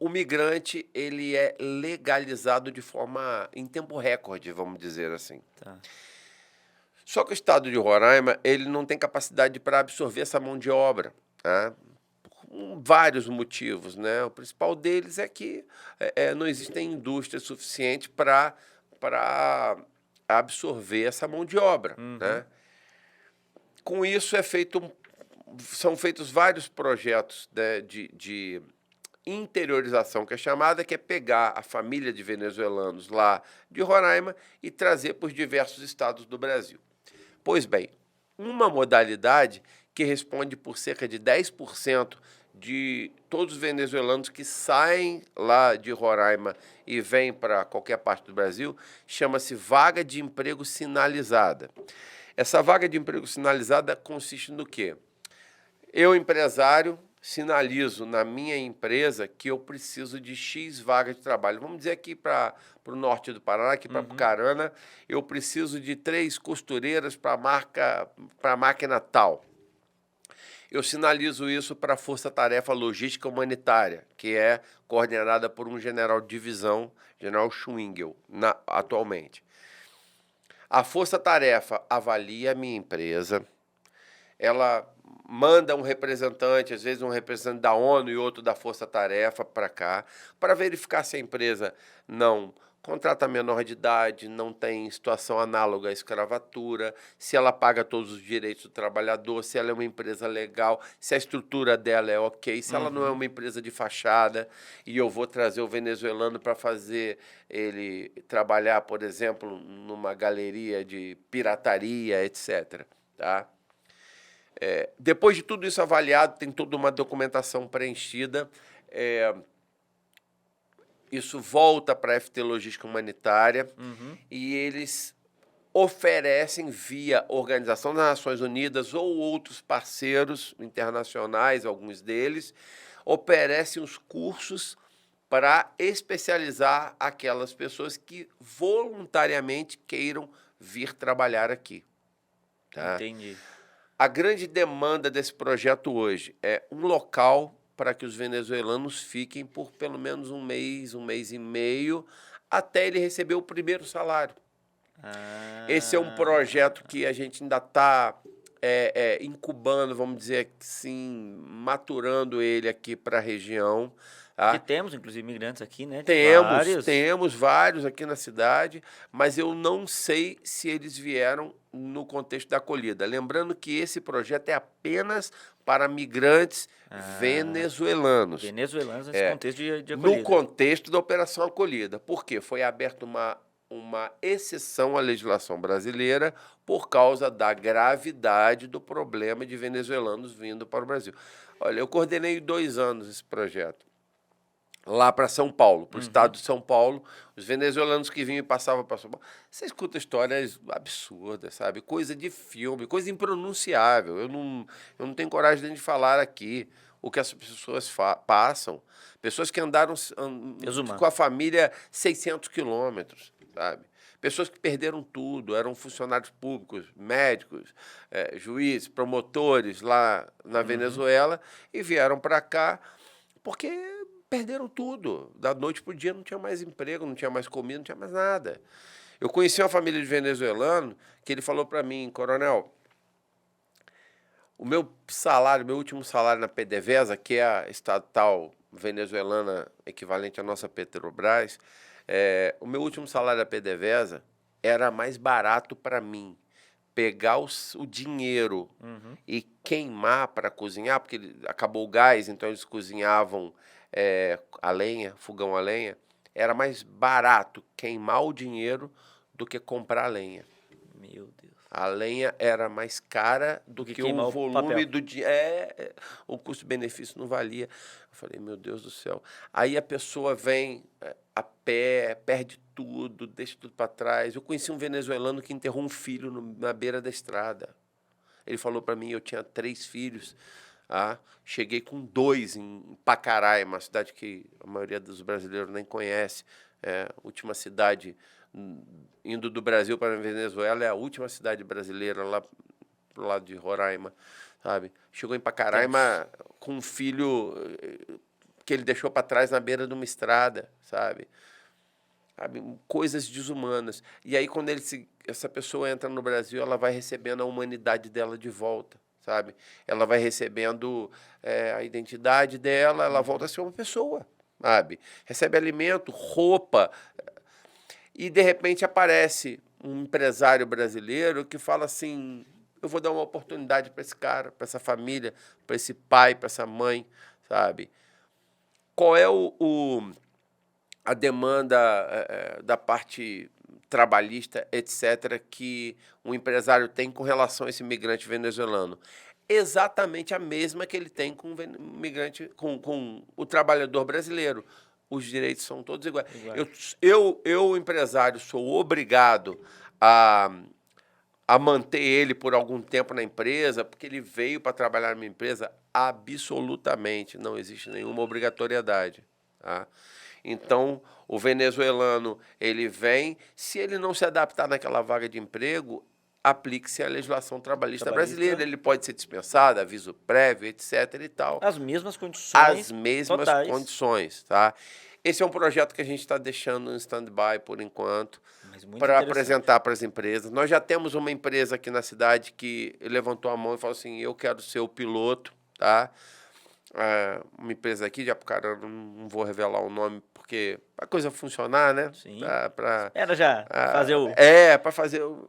o migrante ele é legalizado de forma em tempo recorde, vamos dizer assim. Tá. Só que o estado de Roraima ele não tem capacidade para absorver essa mão de obra, tá? Por vários motivos, né? O principal deles é que não existem indústrias suficientes para absorver essa mão de obra, né? Com isso são feitos vários projetos, né, de interiorização, que é chamada, que é pegar a família de venezuelanos lá de Roraima e trazer para os diversos estados do Brasil. Pois bem, uma modalidade que responde por cerca de 10% de todos os venezuelanos que saem lá de Roraima e vêm para qualquer parte do Brasil, chama-se vaga de emprego sinalizada. Essa vaga de emprego sinalizada consiste no quê? Eu, empresário, sinalizo na minha empresa que eu preciso de X vaga de trabalho. Vamos dizer aqui para o norte do Paraná, aqui para Apucarana, eu preciso de 3 costureiras para a máquina tal. Eu sinalizo isso para a Força Tarefa Logística Humanitária, que é coordenada por um general de divisão, general Schwingel, atualmente. A Força Tarefa avalia a minha empresa, ela manda um representante, às vezes um representante da ONU e outro da Força Tarefa para cá, para verificar se a empresa não contrata menor de idade, não tem situação análoga à escravatura, se ela paga todos os direitos do trabalhador, se ela é uma empresa legal, se a estrutura dela é ok, se ela não é uma empresa de fachada e eu vou trazer o venezuelano para fazer ele trabalhar, por exemplo, numa galeria de pirataria, etc. Tá? Depois de tudo isso avaliado, tem toda uma documentação preenchida, isso volta para a FT Logística Humanitária e eles oferecem via Organização das Nações Unidas ou outros parceiros internacionais, alguns deles, oferecem os cursos para especializar aquelas pessoas que voluntariamente queiram vir trabalhar aqui. Tá? Entendi. A grande demanda desse projeto hoje é um local para que os venezuelanos fiquem por pelo menos um mês e meio, até ele receber o primeiro salário. Esse é um projeto que a gente ainda está incubando, vamos dizer assim, maturando ele aqui para a região. Tá? E temos, inclusive, imigrantes aqui, né? Temos vários aqui na cidade, mas eu não sei se eles vieram no contexto da acolhida. Lembrando que esse projeto é apenas para migrantes venezuelanos. Venezuelanos nesse contexto de acolhida. No contexto da Operação Acolhida. Por quê? Foi aberta uma exceção à legislação brasileira por causa da gravidade do problema de venezuelanos vindo para o Brasil. Olha, eu coordenei 2 anos esse projeto. Lá para São Paulo, para o estado de São Paulo, os venezuelanos que vinham e passavam para São Paulo. Você escuta histórias absurdas, sabe? Coisa de filme, coisa impronunciável. Eu não tenho coragem nem de falar aqui o que as pessoas passam. Pessoas que andaram com a família 600 quilômetros, sabe? Pessoas que perderam tudo, eram funcionários públicos, médicos, juízes, promotores lá na Venezuela e vieram para cá porque perderam tudo. Da noite para o dia não tinha mais emprego, não tinha mais comida, não tinha mais nada. Eu conheci uma família de venezuelano que ele falou para mim, coronel, o meu último salário na PDVSA, que é a estatal venezuelana equivalente à nossa Petrobras, o meu último salário da PDVSA era mais barato para mim pegar o dinheiro e queimar para cozinhar, porque acabou o gás, então eles cozinhavam a lenha, fogão a lenha, era mais barato queimar o dinheiro do que comprar a lenha. Meu Deus. A lenha era mais cara do que o volume do dinheiro. O custo-benefício não valia. Eu falei, meu Deus do céu. Aí a pessoa vem a pé, perde tudo, deixa tudo para trás. Eu conheci um venezuelano que enterrou um filho na beira da estrada. Ele falou para mim, eu tinha 3 filhos. Cheguei com 2 em Pacaraima, uma cidade que a maioria dos brasileiros nem conhece. Última cidade, indo do Brasil para a Venezuela, é a última cidade brasileira lá pro lado de Roraima, sabe? Chegou em Pacaraima com um filho que ele deixou para trás na beira de uma estrada, sabe? Coisas desumanas. E aí, quando essa pessoa entra no Brasil, ela vai recebendo a humanidade dela de volta, sabe? Ela vai recebendo a identidade dela, ela volta a ser uma pessoa, sabe? Recebe alimento, roupa. E, de repente, aparece um empresário brasileiro que fala assim: eu vou dar uma oportunidade para esse cara, para essa família, para esse pai, para essa mãe, sabe? Qual é a demanda da parte trabalhista, etc., que um empresário tem com relação a esse imigrante venezuelano? Exatamente a mesma que ele tem com o imigrante, com o trabalhador brasileiro. Os direitos são todos iguais. Eu, empresário, sou obrigado a manter ele por algum tempo na empresa, porque ele veio para trabalhar na minha empresa? Absolutamente, não existe nenhuma obrigatoriedade, tá? Então, o venezuelano, ele vem, se ele não se adaptar naquela vaga de emprego, aplique-se a legislação trabalhista brasileira. Ele pode ser dispensado, aviso prévio, etc. e tal. As mesmas condições. As mesmas totais. condições, tá? Esse é um projeto que a gente está deixando em stand-by por enquanto, para apresentar para as empresas. Nós já temos uma empresa aqui na cidade que levantou a mão e falou assim: eu quero ser o piloto, tá? Uma empresa aqui de Apucarana, não vou revelar o nome, porque a coisa funcionar, né? Sim. Era já fazer o... para fazer o...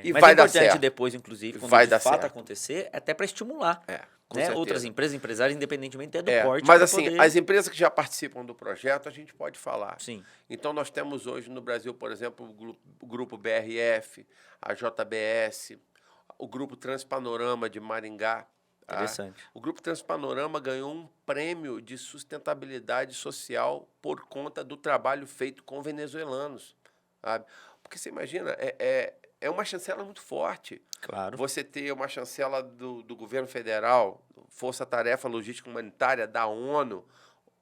E mas vai é dar importante certo. Depois, inclusive, quando vai de dar fato certo. acontecer, até para estimular né? Outras empresas, empresários, independentemente até do porte. Mas assim, as empresas que já participam do projeto, a gente pode falar. Sim. Então, nós temos hoje no Brasil, por exemplo, o Grupo BRF, a JBS, o Grupo Transpanorama de Maringá. Interessante. O Grupo Transpanorama ganhou um prêmio de sustentabilidade social por conta do trabalho feito com venezuelanos, sabe? Porque você imagina, é uma chancela muito forte. Claro. Você ter uma chancela do governo federal, Força Tarefa Logística Humanitária, da ONU,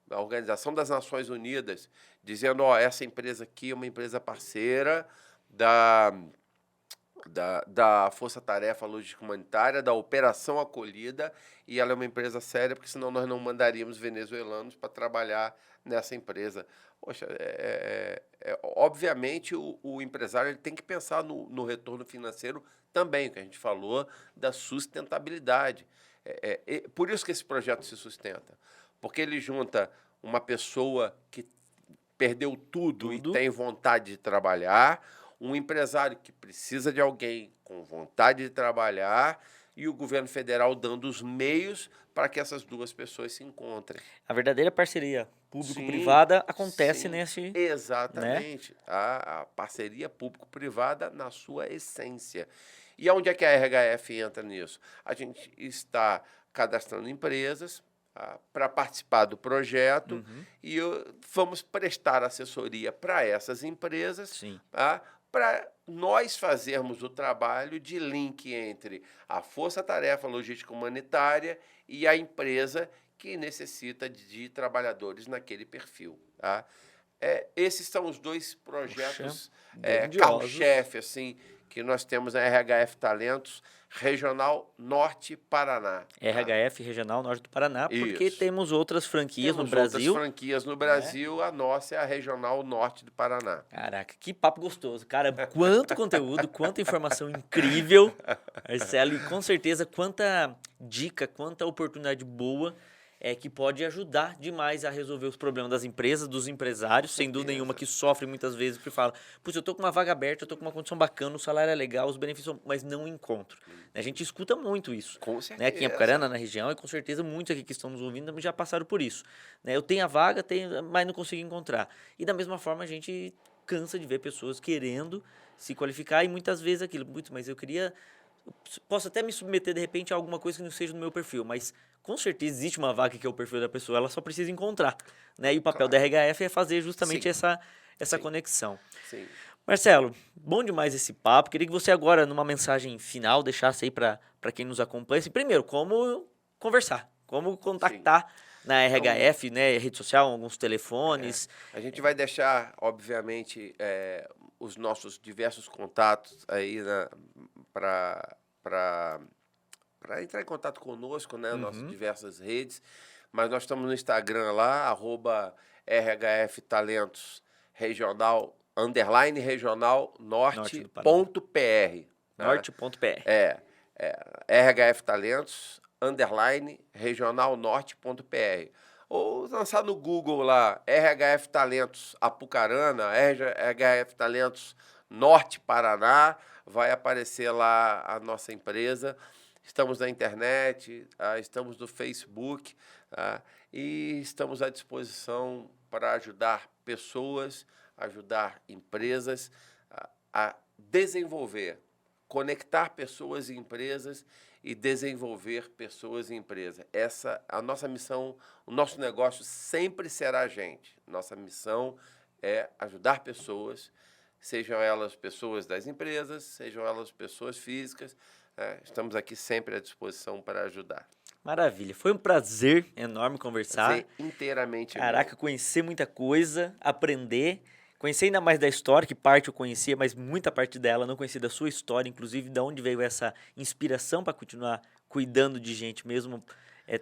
da Organização das Nações Unidas, dizendo: essa empresa aqui é uma empresa parceira da Força Tarefa Logística Humanitária, da Operação Acolhida, e ela é uma empresa séria, porque senão nós não mandaríamos venezuelanos para trabalhar nessa empresa. Poxa, obviamente o empresário ele tem que pensar no retorno financeiro também, que a gente falou da sustentabilidade. Por isso que esse projeto se sustenta, porque ele junta uma pessoa que perdeu tudo e tem vontade de trabalhar, um empresário que precisa de alguém com vontade de trabalhar e o governo federal dando os meios para que essas duas pessoas se encontrem. A verdadeira parceria público-privada acontece nesse... Exatamente. Né? A parceria público-privada na sua essência. E onde é que a RHF entra nisso? A gente está cadastrando empresas para participar do projeto e vamos prestar assessoria para essas empresas, para nós fazermos o trabalho de link entre a Força Tarefa Logística Humanitária e a empresa que necessita de trabalhadores naquele perfil. Tá? Esses são os dois projetos carro-chefe assim, que nós temos na RHF Talentos Regional Norte Paraná. RHF Regional Norte do Paraná, porque temos outras franquias no Brasil. Temos outras franquias no Brasil, a nossa é a Regional Norte do Paraná. Caraca, que papo gostoso. Cara, quanto conteúdo, quanta informação incrível. Marcelo, e com certeza quanta dica, quanta oportunidade boa que pode ajudar demais a resolver os problemas das empresas, dos empresários, sem dúvida nenhuma, que sofrem muitas vezes, porque fala: putz, eu tô com uma vaga aberta, eu tô com uma condição bacana, o salário é legal, os benefícios, mas não encontro. A gente escuta muito isso. Com certeza. Né? Aqui em Apucarana, na região, e com certeza muitos aqui que estão nos ouvindo já passaram por isso. Né? Eu tenho a vaga, mas não consigo encontrar. E da mesma forma, a gente cansa de ver pessoas querendo se qualificar e muitas vezes aquilo: putz, mas eu queria... Posso até me submeter, de repente, a alguma coisa que não seja no meu perfil, mas com certeza existe uma vaga que é o perfil da pessoa, ela só precisa encontrar. Né? E o papel da RHF é fazer justamente essa conexão. Sim. Marcelo, bom demais esse papo. Queria que você agora, numa mensagem final, deixasse aí para quem nos acompanha, assim, primeiro, como conversar, como contactar na RHF, né, rede social, alguns telefones. A gente vai deixar, obviamente, os nossos diversos contatos aí para entrar em contato conosco, né, nossas diversas redes. Mas nós estamos no Instagram lá, @RHF Talentos Regional, _ Regional Norte.pr. Norte.pr. RHF Talentos _ Regional Norte.pr. Ou lançar no Google lá, RHF Talentos Apucarana, RHF Talentos Norte Paraná, vai aparecer lá a nossa empresa. Estamos na internet, estamos no Facebook, e estamos à disposição para ajudar pessoas, ajudar empresas a desenvolver, conectar pessoas e empresas e desenvolver pessoas e empresas. Essa a nossa missão, o nosso negócio sempre será a gente. Nossa missão é ajudar pessoas, sejam elas pessoas das empresas, sejam elas pessoas físicas. Estamos aqui sempre à disposição para ajudar. Maravilha. Foi um prazer enorme conversar. Inteiramente. Caraca, conhecer muita coisa, aprender, conhecer ainda mais da história, que parte eu conhecia, mas muita parte dela não conhecia da sua história, inclusive de onde veio essa inspiração para continuar cuidando de gente mesmo,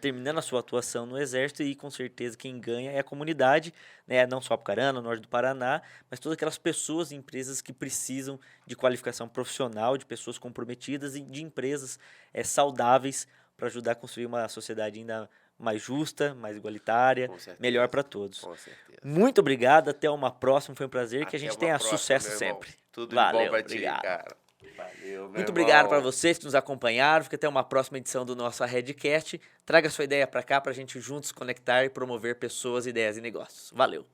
terminando a sua atuação no Exército, e com certeza quem ganha é a comunidade, né? Não só Apucarana, norte do Paraná, mas todas aquelas pessoas e empresas que precisam de qualificação profissional, de pessoas comprometidas e de empresas saudáveis para ajudar a construir uma sociedade ainda mais justa, mais igualitária, melhor para todos. Com certeza. Muito obrigado, até uma próxima, foi um prazer, que a gente tenha próxima, sucesso sempre. Tudo Valeu, de bom pra obrigado. ti, cara. Valeu, Muito obrigado para vocês que nos acompanharam, fica até uma próxima edição do nosso Redcast. Traga sua ideia para cá para a gente juntos conectar e promover pessoas, ideias e negócios. Valeu.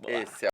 Esse